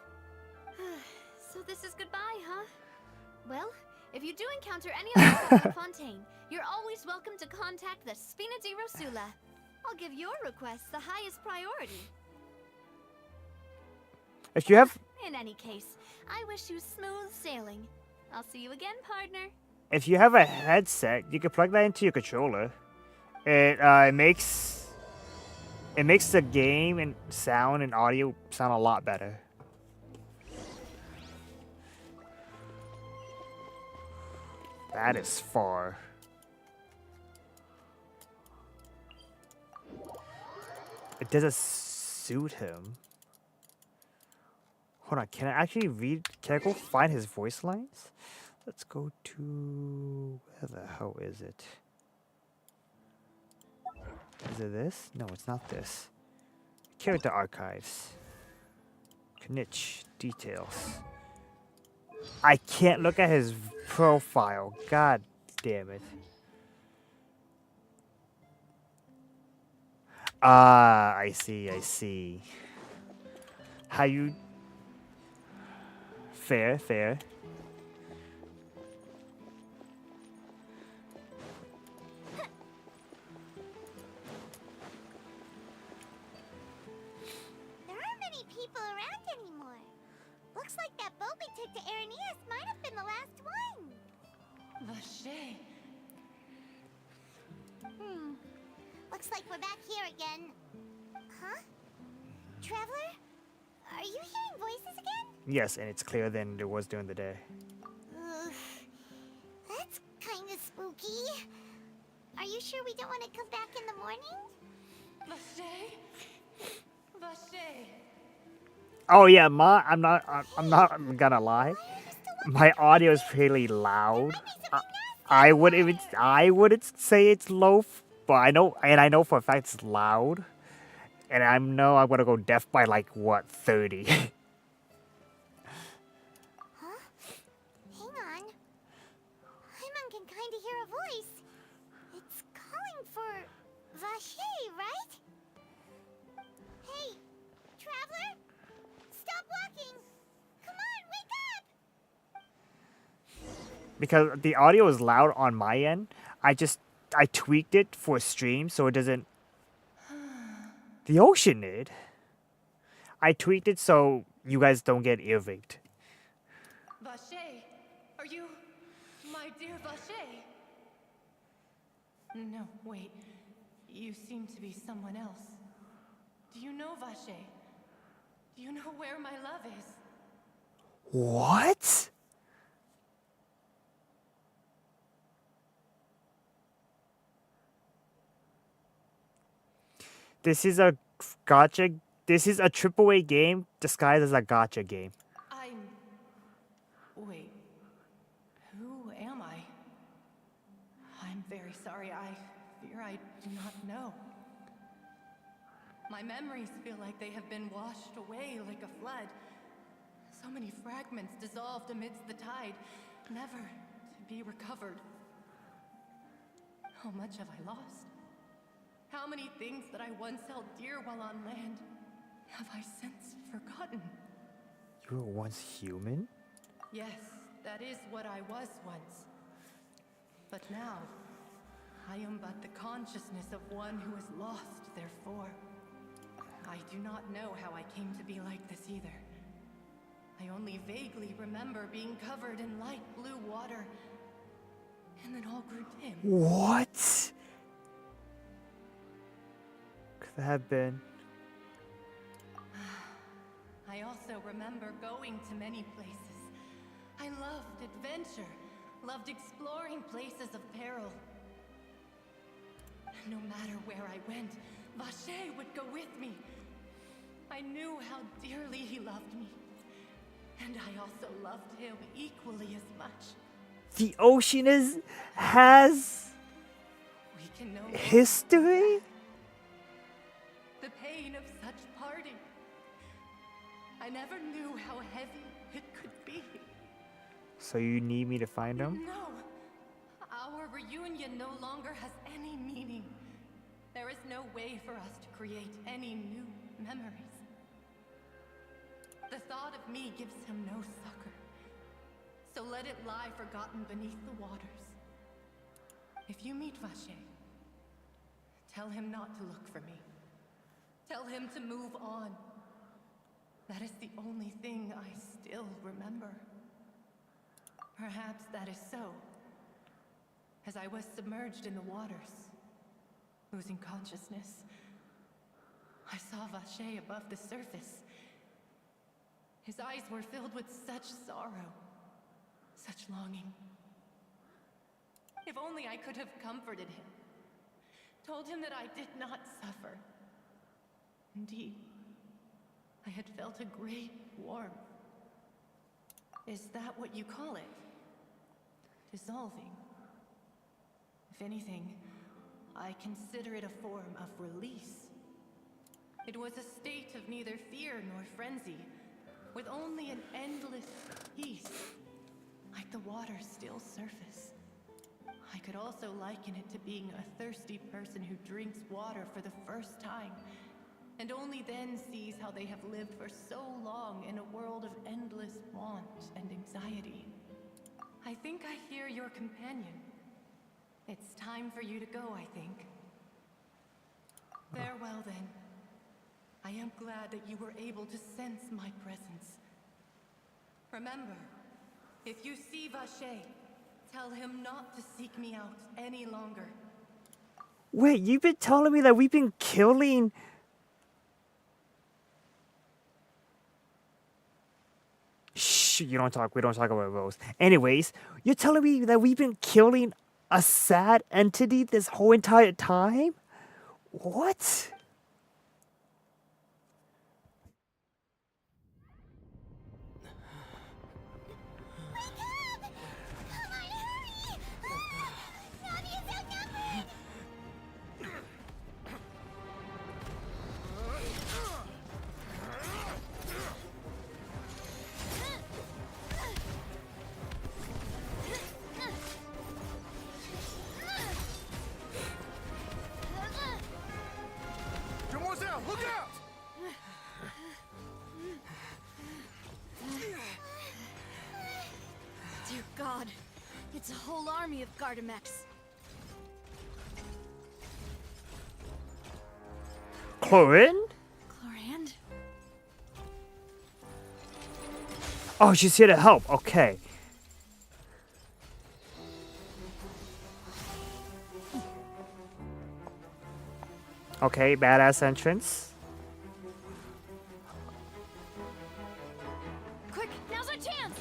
[SPEAKER 6] So this is goodbye, huh? Well, if you do encounter any other in Fontaine, you're always welcome to contact the Spina di Rosula. I'll give your requests the highest priority.
[SPEAKER 1] If you have
[SPEAKER 6] In any case, I wish you smooth sailing. I'll see you again, partner.
[SPEAKER 1] If you have a headset, you can plug that into your controller. It makes the game and sound and audio sound a lot better. That is far. It doesn't suit him. Hold on, can I actually read? Can I go find his voice lines? Let's go to... Where the hell is it? Is it this? No, it's not this. Character archives. Knitch details. I can't look at his profile. God damn it. Ah, I see. How you... Fair.
[SPEAKER 4] There aren't many people around anymore. Looks like that boat we took to Aranias might have been the last one.
[SPEAKER 7] Vache.
[SPEAKER 4] Looks like we're back here again. Huh? Traveler? Are you hearing voices again?
[SPEAKER 1] Yes, and it's clearer than it was during the day.
[SPEAKER 4] Ugh. That's kind of spooky. Are you sure we don't want to come back in the morning?
[SPEAKER 7] Vache. Vache.
[SPEAKER 1] Oh yeah, I'm not gonna lie. My audio is pretty loud. I wouldn't say it's low, but I know for a fact it's loud. And I know I'm gonna go deaf by like what, 30.
[SPEAKER 4] Huh? Hang on. Paimon can kind of hear a voice. It's calling for Vache, right? Hey, traveler! Stop walking! Come on, wake up!
[SPEAKER 1] Because the audio is loud on my end, I tweaked it for stream so it doesn't. The ocean did. I tweaked it so you guys don't get ear raped.
[SPEAKER 7] Vache. Are you my dear Vache? No, wait. You seem to be someone else. Do you know Vache? Do you know where my love is?
[SPEAKER 1] What? This is a gacha. This is a AAA game disguised as a gacha game.
[SPEAKER 7] Wait. Who am I? I'm very sorry. I fear I do not know. My memories feel like they have been washed away like a flood. So many fragments dissolved amidst the tide, never to be recovered. How much have I lost? How many things that I once held dear while on land have I since forgotten?
[SPEAKER 1] You were once human?
[SPEAKER 7] Yes, that is what I was once. But now, I am but the consciousness of one who is lost, therefore. I do not know how I came to be like this either. I only vaguely remember being covered in light blue water, and then all grew dim.
[SPEAKER 1] What? Could have been.
[SPEAKER 7] I also remember going to many places. I loved adventure, loved exploring places of peril. And no matter where I went, Vache would go with me. I knew how dearly he loved me. And I also loved him equally as much.
[SPEAKER 1] The ocean has.
[SPEAKER 7] We can no longer
[SPEAKER 1] History?
[SPEAKER 7] the pain of such parting. I never knew how heavy it could be.
[SPEAKER 1] So you need me to find him?
[SPEAKER 7] No, our reunion no longer has any meaning. There is no way for us to create any new memories. The thought of me gives him no succor. So let it lie forgotten beneath the waters. If you meet Vache, tell him not to look for me. Tell him to move on. That is the only thing I still remember. Perhaps that is so. As I was submerged in the waters, losing consciousness, I saw Vache above the surface. His eyes were filled with such sorrow, such longing. If only I could have comforted him, told him that I did not suffer. Indeed, I had felt a great warmth. Is that what you call it? Dissolving? If anything, I consider it a form of release. It was a state of neither fear nor frenzy, with only an endless peace, like the water's still surface. I could also liken it to being a thirsty person who drinks water for the first time, and only then sees how they have lived for so long in a world of endless want and anxiety. I think I hear your companion. It's time for you to go, I think. Farewell, then. I am glad that you were able to sense my presence. Remember, if you see Vache, tell him not to seek me out any longer.
[SPEAKER 1] Wait, you've been telling me that we've been killing... Shh, we don't talk about Rose. Anyways, you're telling me that we've been killing a sad entity this whole entire time? What?
[SPEAKER 3] Look out!
[SPEAKER 6] Dear God, it's a whole army of Gardamex.
[SPEAKER 1] Corin?
[SPEAKER 6] Chlorand?
[SPEAKER 1] Oh, she's here to help. Okay. Okay, badass entrance.
[SPEAKER 6] Quick, now's our chance!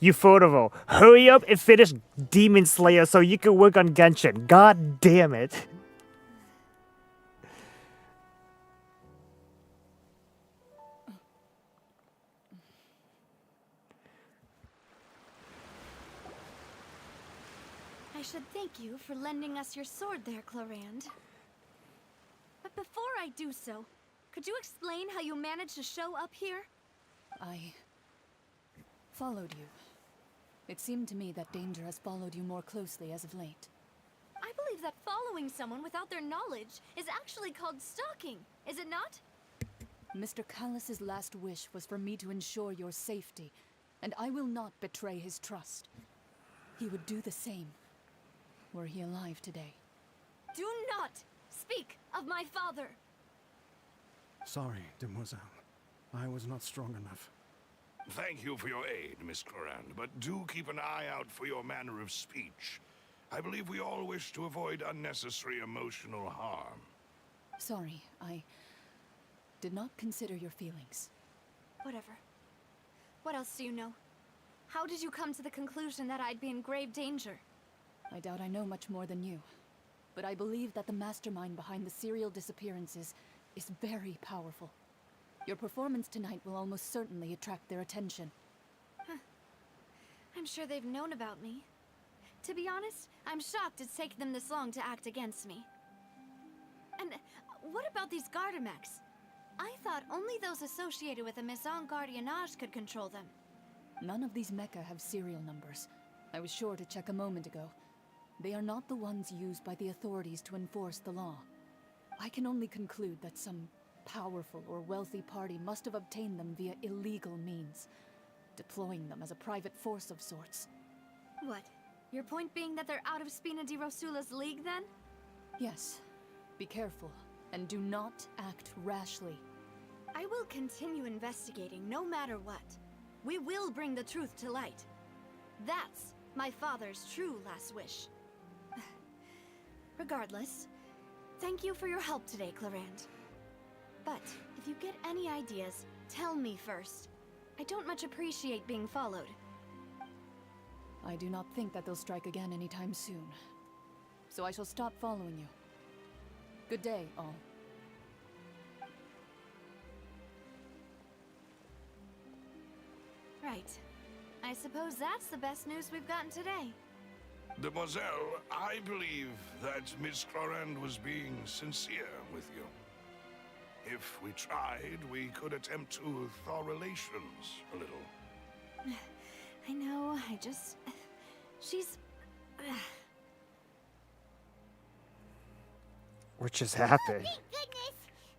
[SPEAKER 1] Ufotable, hurry up and finish Demon Slayer so you can work on Genshin. God damn it.
[SPEAKER 6] I should thank you for lending us your sword there, Chlorand. But before I do so, could you explain how you managed to show up here?
[SPEAKER 8] I followed you. It seemed to me that danger has followed you more closely as of late.
[SPEAKER 6] I believe that following someone without their knowledge is actually called stalking, is it not?
[SPEAKER 8] Mr. Callus's last wish was for me to ensure your safety, and I will not betray his trust. He would do the same, were he alive today.
[SPEAKER 6] Do not speak of my father!
[SPEAKER 9] Sorry, demoiselle. I was not strong enough.
[SPEAKER 10] Thank you for your aid, Miss Chlorand, but do keep an eye out for your manner of speech. I believe we all wish to avoid unnecessary emotional harm.
[SPEAKER 8] Sorry, I did not consider your feelings.
[SPEAKER 6] Whatever. What else do you know? How did you come to the conclusion that I'd be in grave danger?
[SPEAKER 8] I doubt I know much more than you, but I believe that the mastermind behind the serial disappearances is very powerful. Your performance tonight will almost certainly attract their attention.
[SPEAKER 6] I'm sure they've known about me. To be honest, I'm shocked it's taken them this long to act against me. And what about these Gardamex? I thought only those associated with the Maison Gardiennage could control them.
[SPEAKER 8] None of these mecha have serial numbers. I was sure to check a moment ago. They are not the ones used by the authorities to enforce the law. I can only conclude that some powerful or wealthy party must have obtained them via illegal means, deploying them as a private force of sorts.
[SPEAKER 6] What? Your point being that they're out of Spina di Rosula's league, then?
[SPEAKER 8] Yes. Be careful, and do not act rashly.
[SPEAKER 6] I will continue investigating no matter what. We will bring the truth to light. That's my father's true last wish. Regardless, thank you for your help today, Clarand. But if you get any ideas, tell me first. I don't much appreciate being followed.
[SPEAKER 8] I do not think that they'll strike again anytime soon. So I shall stop following you. Good day, all.
[SPEAKER 6] Right. I suppose that's the best news we've gotten today.
[SPEAKER 10] Demoiselle, I believe that Miss Clorand was being sincere with you. If we tried, we could attempt to thaw relations a little.
[SPEAKER 6] I know, she's...
[SPEAKER 1] What just happened?
[SPEAKER 4] Thank goodness!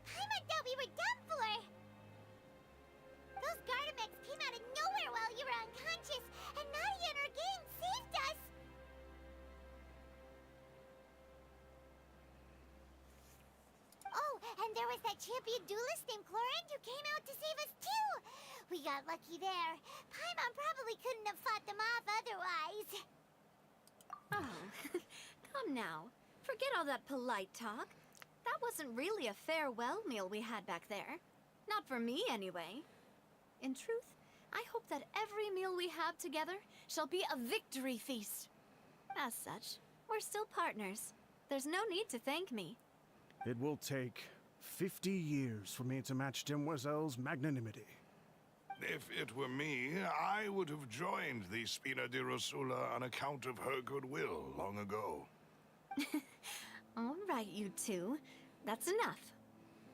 [SPEAKER 4] Paimon thought we were done for! Those Gardamex came out of nowhere while you were unconscious, and Nadia and her gang saved us! Oh, and there was that champion duelist named Clorand who came out to save us too! We got lucky there. Paimon probably couldn't have fought them off otherwise.
[SPEAKER 6] Oh, come now. Forget all that polite talk. That wasn't really a farewell meal we had back there. Not for me, anyway. In truth, I hope that every meal we have together shall be a victory feast. As such, we're still partners. There's no need to thank me.
[SPEAKER 9] It will take 50 years for me to match Demoiselle's magnanimity.
[SPEAKER 10] If it were me, I would have joined the Spina di Rosula on account of her goodwill long ago.
[SPEAKER 6] All right, you two. That's enough.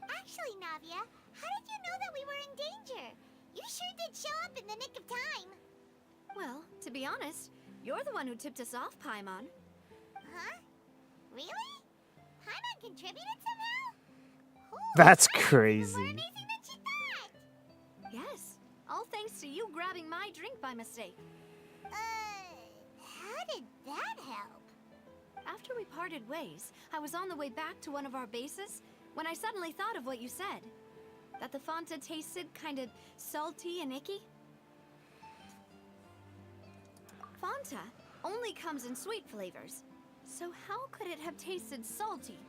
[SPEAKER 4] Actually, Navia, how did you know that we were in danger? You sure did show up in the nick of time.
[SPEAKER 6] Well, to be honest, you're the one who tipped us off, Paimon.
[SPEAKER 4] Huh? Really? Paimon contributed somehow? Ooh,
[SPEAKER 1] That's
[SPEAKER 4] Paimon was
[SPEAKER 1] crazy.
[SPEAKER 4] more amazing than she thought.
[SPEAKER 6] Yes, all thanks to you grabbing my drink by mistake.
[SPEAKER 4] How did that help?
[SPEAKER 6] After we parted ways, I was on the way back to one of our bases when I suddenly thought of what you said. That the Fanta tasted kind of salty and icky. Fanta only comes in sweet flavors, so how could it have tasted salty?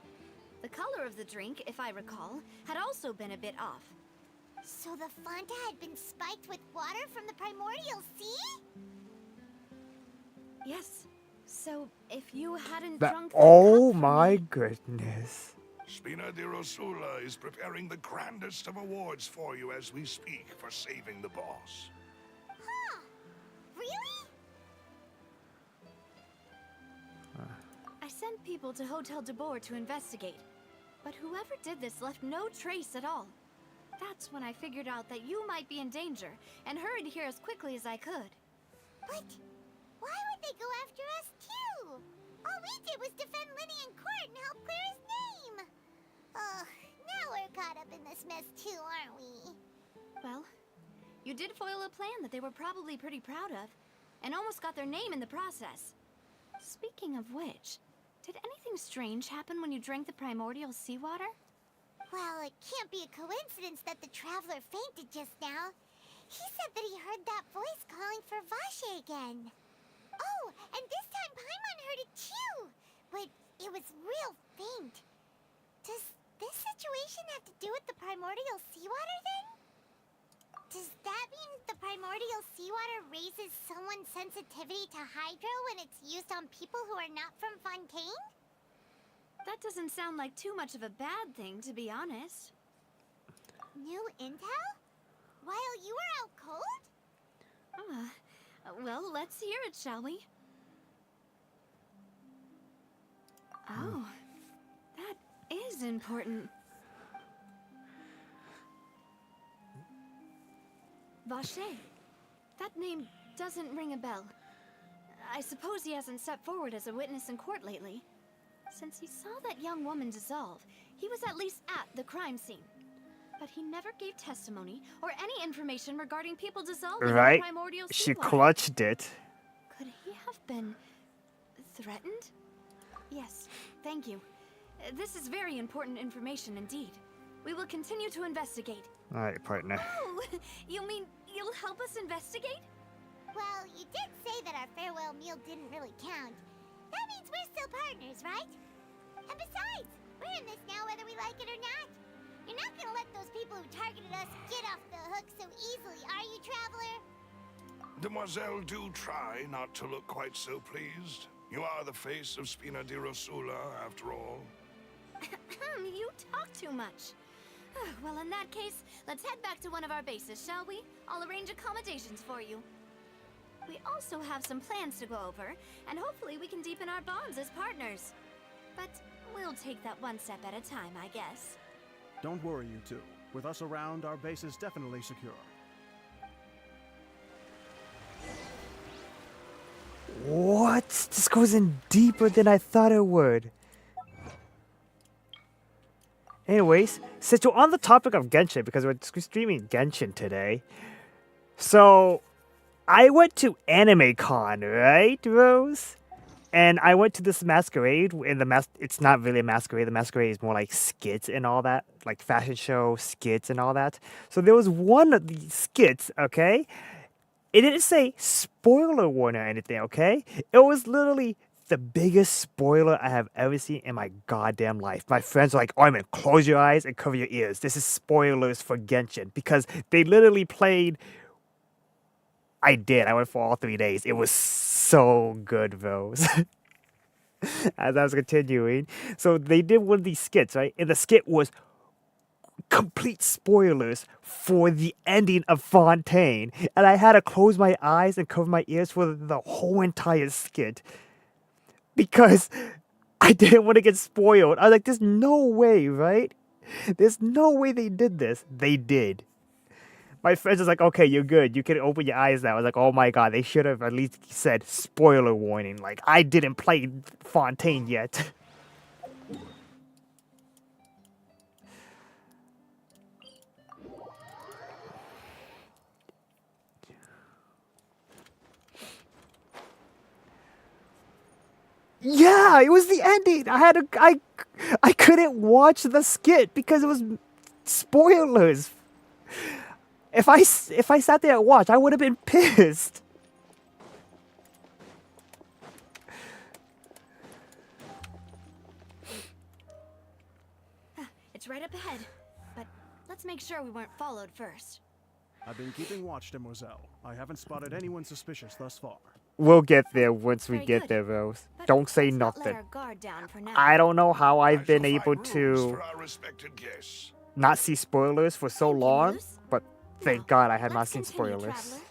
[SPEAKER 6] The color of the drink, if I recall, had also been a bit off.
[SPEAKER 4] So the Fanta had been spiked with water from the primordial sea?
[SPEAKER 6] Yes. So, if you hadn't
[SPEAKER 1] That,
[SPEAKER 6] drunk the
[SPEAKER 1] oh
[SPEAKER 6] cup from
[SPEAKER 1] my
[SPEAKER 6] me-
[SPEAKER 1] goodness.
[SPEAKER 10] Spina di Rosula is preparing the grandest of awards for you as we speak for saving the boss.
[SPEAKER 4] Huh. Really?
[SPEAKER 6] I sent people to Hotel de Boer to investigate, but whoever did this left no trace at all. That's when I figured out that you might be in danger and hurried here as quickly as I could.
[SPEAKER 4] But why would they go after us too? All we did was defend Linny in court and help clear his name. Ugh, now we're caught up in this mess too, aren't we?
[SPEAKER 6] Well, you did foil a plan that they were probably pretty proud of, and almost got their name in the process. Speaking of which, did anything strange happen when you drank the primordial seawater?
[SPEAKER 4] Well, it can't be a coincidence that the traveler fainted just now. He said that he heard that voice calling for Vache again. Oh, and this time Paimon heard it too, but it was real faint. Does this situation have to do with the primordial seawater then? Does that mean the primordial seawater raises someone's sensitivity to hydro when it's used on people who are not from Fontaine?
[SPEAKER 6] That doesn't sound like too much of a bad thing, to be honest.
[SPEAKER 4] New intel? While you were out cold?
[SPEAKER 6] Well, let's hear it, shall we? Oh, that is important. Vache. That name doesn't ring a bell. I suppose he hasn't stepped forward as a witness in court lately. Since he saw that young woman dissolve, he was at least at the crime scene. But he never gave testimony or any information regarding people dissolving in the
[SPEAKER 1] Right?
[SPEAKER 6] primordial
[SPEAKER 1] She
[SPEAKER 6] seawater.
[SPEAKER 1] clutched it.
[SPEAKER 6] Could he have been threatened? Yes, thank you. This is very important information indeed. We will continue to investigate.
[SPEAKER 1] All right, partner.
[SPEAKER 6] Oh, you mean you'll help us investigate?
[SPEAKER 4] Well, you did say that our farewell meal didn't really count. That means we're still partners, right? And besides, we're in this now whether we like it or not. You're not gonna let those people who targeted us get off the hook so easily, are you, Traveler?
[SPEAKER 10] Demoiselle, do try not to look quite so pleased. You are the face of Spina di Rosula, after all.
[SPEAKER 6] You talk too much. Well, in that case, let's head back to one of our bases, shall we? I'll arrange accommodations for you. We also have some plans to go over, and hopefully we can deepen our bonds as partners. But we'll take that one step at a time, I guess.
[SPEAKER 9] Don't worry, you two. With us around, our base is definitely secure.
[SPEAKER 1] What? This goes in deeper than I thought it would. Anyways, since we're on the topic of Genshin, because we're streaming Genshin today, so I went to AnimeCon, right, Rose? And I went to this masquerade, and it's not really a masquerade. The masquerade is more like skits and all that, like fashion show skits and all that. So there was one of these skits, okay? It didn't say spoiler warning or anything, okay? It was literally the biggest spoiler I have ever seen in my goddamn life. My friends were like, oh, man, close your eyes and cover your ears. This is spoilers for Genshin. Because they literally played... I did. I went for all 3 days. It was so good, Rose. As I was continuing. So they did one of these skits, right? And the skit was complete spoilers for the ending of Fontaine. And I had to close my eyes and cover my ears for the whole entire skit. Because I didn't want to get spoiled. I was like, there's no way, right? There's no way they did this. They did. My friends was like, okay, you're good. You can open your eyes now. I was like, oh my god, they should have at least said spoiler warning. Like, I didn't play Fontaine yet. Yeah, it was the ending. I couldn't watch the skit because it was spoilers. If I sat there and watched, I would have been pissed.
[SPEAKER 6] It's right up ahead, but let's make sure we weren't followed first.
[SPEAKER 9] I've been keeping watch, Demoiselle. I haven't spotted anyone suspicious thus far.
[SPEAKER 1] We'll get there once we
[SPEAKER 6] Very
[SPEAKER 1] get
[SPEAKER 6] good.
[SPEAKER 1] there, Rose.
[SPEAKER 6] But
[SPEAKER 1] Don't say
[SPEAKER 6] let's not let
[SPEAKER 1] nothing.
[SPEAKER 6] our guard down for now.
[SPEAKER 1] I don't know how
[SPEAKER 10] I
[SPEAKER 1] I've been
[SPEAKER 10] shall
[SPEAKER 1] able
[SPEAKER 10] find rooms
[SPEAKER 1] to
[SPEAKER 10] for our respected guests.
[SPEAKER 1] not see spoilers for so
[SPEAKER 6] Thank you,
[SPEAKER 1] long,
[SPEAKER 6] Luce.
[SPEAKER 1] but thank
[SPEAKER 6] Now,
[SPEAKER 1] God I had not
[SPEAKER 6] let's
[SPEAKER 1] seen
[SPEAKER 6] continue,
[SPEAKER 1] spoilers.
[SPEAKER 6] traveler.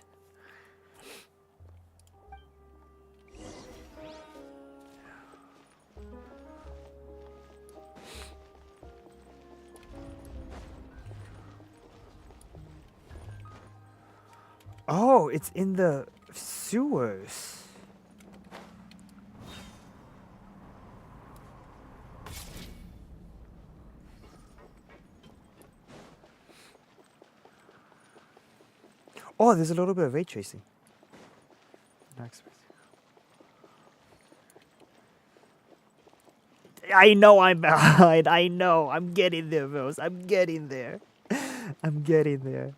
[SPEAKER 1] Oh, it's in the sewers. Oh, there's a little bit of ray tracing. Next. I know I'm behind. I know. I'm getting there, Rose. I'm getting there. I'm getting there.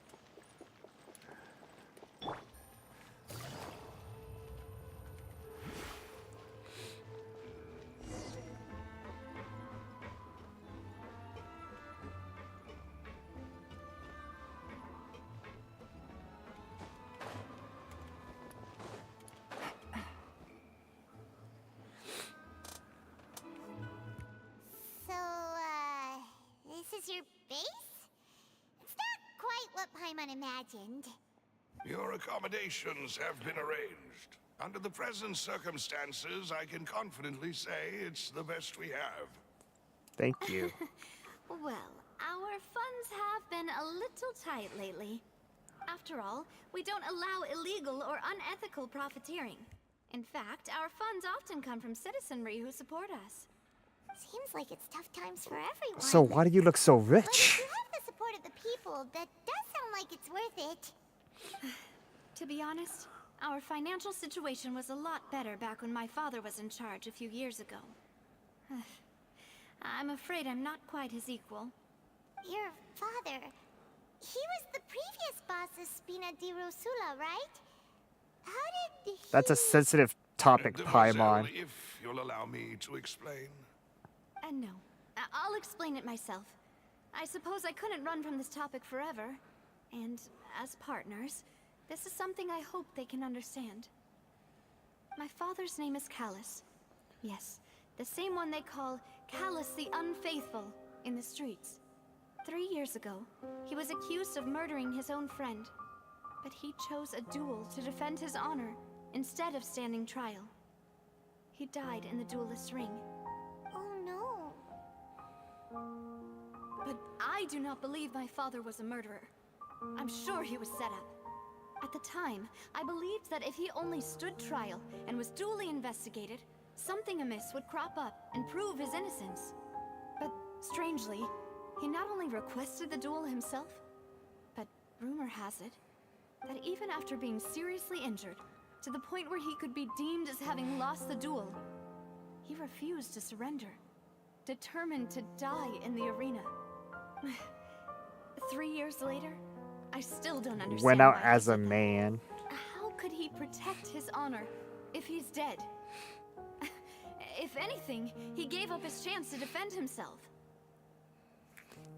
[SPEAKER 4] base? It's not quite what Paimon imagined.
[SPEAKER 10] Your accommodations have been arranged. Under the present circumstances, I can confidently say it's the best we have.
[SPEAKER 1] Thank you.
[SPEAKER 6] Well, our funds have been a little tight lately. After all, we don't allow illegal or unethical profiteering. In fact, our funds often come from citizenry who support us.
[SPEAKER 4] Seems like it's tough times for everyone.
[SPEAKER 1] So why do you look so
[SPEAKER 4] But if
[SPEAKER 1] rich?
[SPEAKER 4] you have the support of the people, that does sound like it's worth it.
[SPEAKER 6] To be honest, our financial situation was a lot better back when my father was in charge a few years ago. I'm afraid I'm not quite his equal.
[SPEAKER 4] Your father, he was the previous boss of Spina di Rosula, right? How did he...
[SPEAKER 1] That's a sensitive topic,
[SPEAKER 10] Demoiselle,
[SPEAKER 1] Paimon.
[SPEAKER 10] if you'll allow me to explain.
[SPEAKER 6] No. I'll explain it myself. I suppose I couldn't run from this topic forever. And as partners, this is something I hope they can understand. My father's name is Callus. Yes, the same one they call Callus the Unfaithful in the streets. 3 years ago, he was accused of murdering his own friend. But he chose a duel to defend his honor instead of standing trial. He died in the duelist's ring.
[SPEAKER 4] Oh no.
[SPEAKER 6] But I do not believe my father was a murderer. I'm sure he was set up. At the time, I believed that if he only stood trial and was duly investigated, something amiss would crop up and prove his innocence. But strangely, he not only requested the duel himself, but rumor has it that even after being seriously injured, to the point where he could be deemed as having lost the duel, he refused to surrender, determined to die in the arena. 3 years later, I still don't understand.
[SPEAKER 1] Went out
[SPEAKER 6] why he
[SPEAKER 1] as a
[SPEAKER 6] did that.
[SPEAKER 1] man.
[SPEAKER 6] How could he protect his honor if he's dead? If anything, he gave up his chance to defend himself.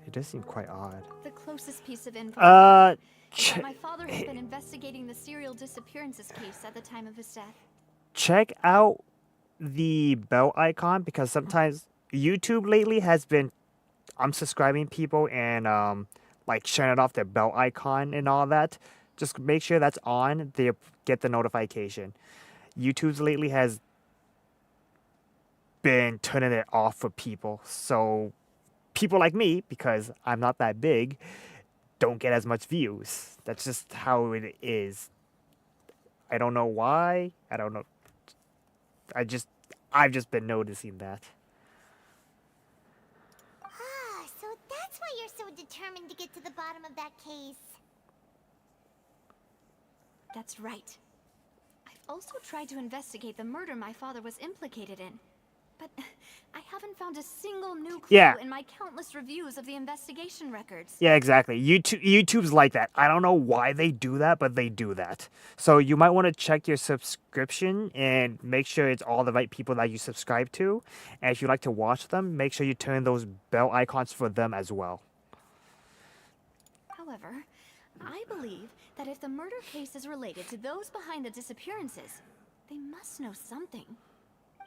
[SPEAKER 1] It does seem quite odd.
[SPEAKER 6] The closest piece of info is that my father had been investigating the serial disappearances case at the time of his death.
[SPEAKER 1] Check out the bell icon because sometimes YouTube lately has been unsubscribing people and like shutting off their bell icon and all that. Just make sure that's on. They get the notification. YouTube's lately has been turning it off for people. So people like me, because I'm not that big, don't get as much views. That's just how it is. I don't know why. I don't know. I've just been noticing that.
[SPEAKER 4] Ah, so that's why you're so determined to get to the bottom of that case.
[SPEAKER 6] That's right. I've also tried to investigate the murder my father was implicated in. But I haven't found a single new clue in my countless reviews of the investigation records.
[SPEAKER 1] Yeah, exactly. YouTube's like that. I don't know why they do that, but they do that. So you might want to check your subscription and make sure it's all the right people that you subscribe to. And if you like to watch them, make sure you turn those bell icons for them as well.
[SPEAKER 6] However, I believe that if the murder case is related to those behind the disappearances, they must know something.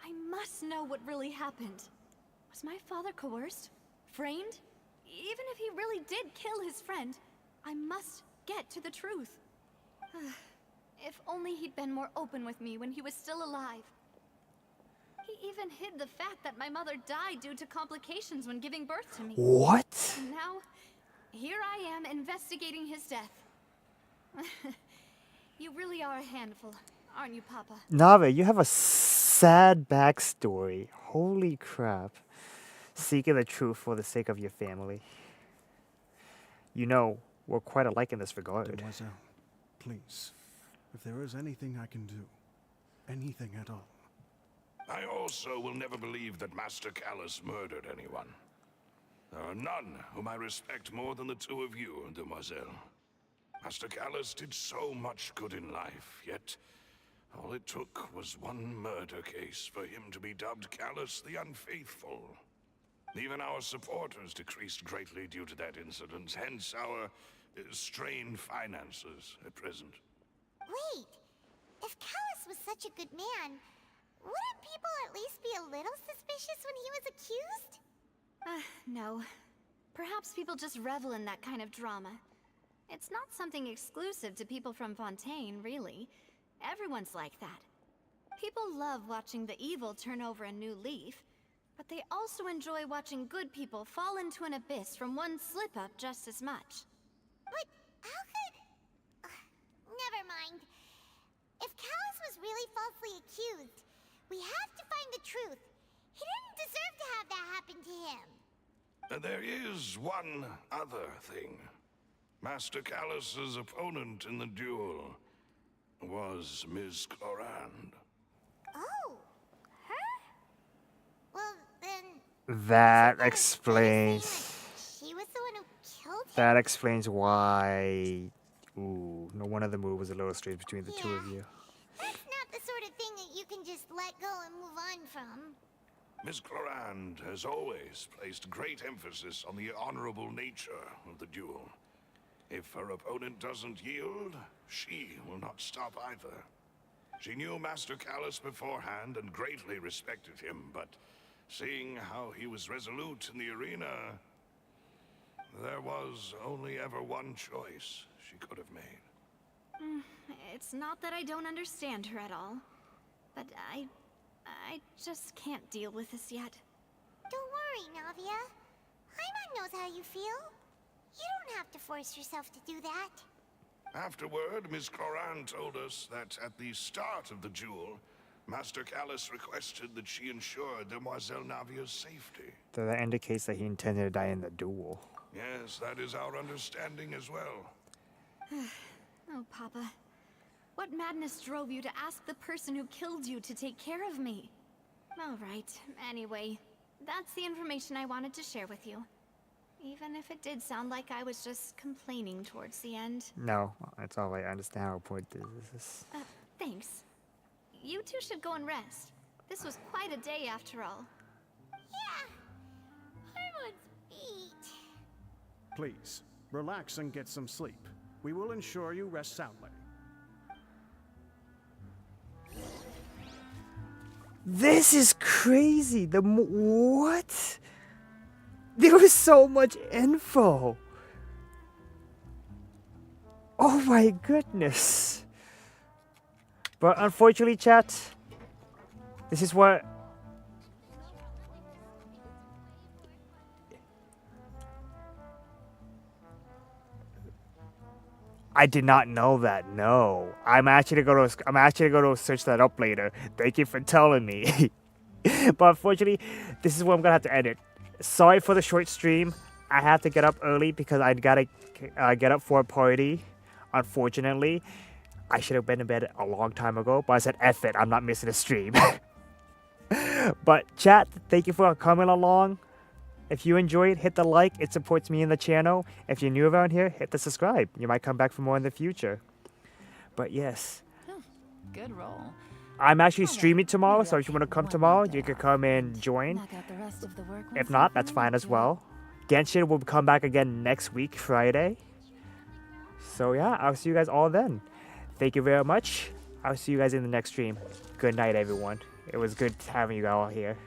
[SPEAKER 6] I must know what really happened. Was my father coerced? Framed? Even if he really did kill his friend, I must get to the truth. If only he'd been more open with me when he was still alive. He even hid the fact that my mother died due to complications when giving birth to me.
[SPEAKER 1] What?
[SPEAKER 6] And now, here I am investigating his death. You really are a handful, aren't you, Papa?
[SPEAKER 1] Nave, you have a sad backstory. Holy crap. Seeking the truth for the sake of your family. You know, we're quite alike in this regard.
[SPEAKER 9] Mademoiselle, please, if there is anything I can do, anything at all.
[SPEAKER 10] I also will never believe that Master Callus murdered anyone. There are none whom I respect more than the two of you, Demoiselle. Master Callus did so much good in life, yet all it took was one murder case for him to be dubbed Callus the Unfaithful. Even our supporters decreased greatly due to that incident, hence our strained finances at present.
[SPEAKER 4] Wait, if Callus was such a good man, wouldn't people at least be a little suspicious when he was accused?
[SPEAKER 6] No. Perhaps people just revel in that kind of drama. It's not something exclusive to people from Fontaine, really. Everyone's like that. People love watching the evil turn over a new leaf, but they also enjoy watching good people fall into an abyss from one slip-up just as much.
[SPEAKER 4] But how could... never mind. If Callus was really falsely accused, we have to find the truth. He didn't deserve to have that happen to him.
[SPEAKER 10] There is one other thing. Master Callus's opponent in the duel was Ms. Clorand.
[SPEAKER 4] Oh, her? Well, then...
[SPEAKER 1] That
[SPEAKER 4] isn't there a
[SPEAKER 1] explains.
[SPEAKER 4] saying that she was the one who killed him?
[SPEAKER 1] That explains why. Ooh, no one of the move was a little strange between the two of you.
[SPEAKER 4] That's not the sort of thing that you can just let go and move on from.
[SPEAKER 10] Miss Clorand has always placed great emphasis on the honorable nature of the duel. If her opponent doesn't yield, she will not stop either. She knew Master Callus beforehand and greatly respected him, but seeing how he was resolute in the arena, there was only ever one choice she could have made.
[SPEAKER 6] It's not that I don't understand her at all, but I just can't deal with this yet.
[SPEAKER 4] Don't worry, Navia. Paimon knows how you feel. You don't have to force yourself to do that.
[SPEAKER 10] Afterward, Miss Clorand told us that at the start of the duel, Master Callus requested that she ensure Demoiselle Navia's safety.
[SPEAKER 1] So that indicates that he intended to die in the duel.
[SPEAKER 10] Yes, that is our understanding as well.
[SPEAKER 6] Oh, Papa. What madness drove you to ask the person who killed you to take care of me? All right, anyway, that's the information I wanted to share with you. Even if it did sound like I was just complaining towards the end.
[SPEAKER 1] No, it's all right. I understand how important this is.
[SPEAKER 6] Thanks. You two should go and rest. This was quite a day after all.
[SPEAKER 4] Yeah. Paimon's beat.
[SPEAKER 9] Please, relax and get some sleep. We will ensure you rest soundly.
[SPEAKER 1] This is crazy. What? There was so much info. Oh my goodness. But unfortunately, chat, this is what... I did not know that. No, I'm actually gonna go to search that up later. Thank you for telling me. But unfortunately, this is what I'm gonna have to edit. Sorry for the short stream. I have to get up early because I gotta get up for a party. Unfortunately, I should have been in bed a long time ago. But I said, "F it, I'm not missing a stream." But chat, thank you for coming along. If you enjoyed, hit the like. It supports me in the channel. If you're new around here, hit the subscribe. You might come back for more in the future. But yes.
[SPEAKER 8] Good roll.
[SPEAKER 1] I'm actually streaming tomorrow, so if you want to come tomorrow, you can come and join. If not, that's fine as well. Genshin will come back again next week, Friday. So yeah, I'll see you guys all then. Thank you very much. I'll see you guys in the next stream. Good night, everyone. It was good having you all here.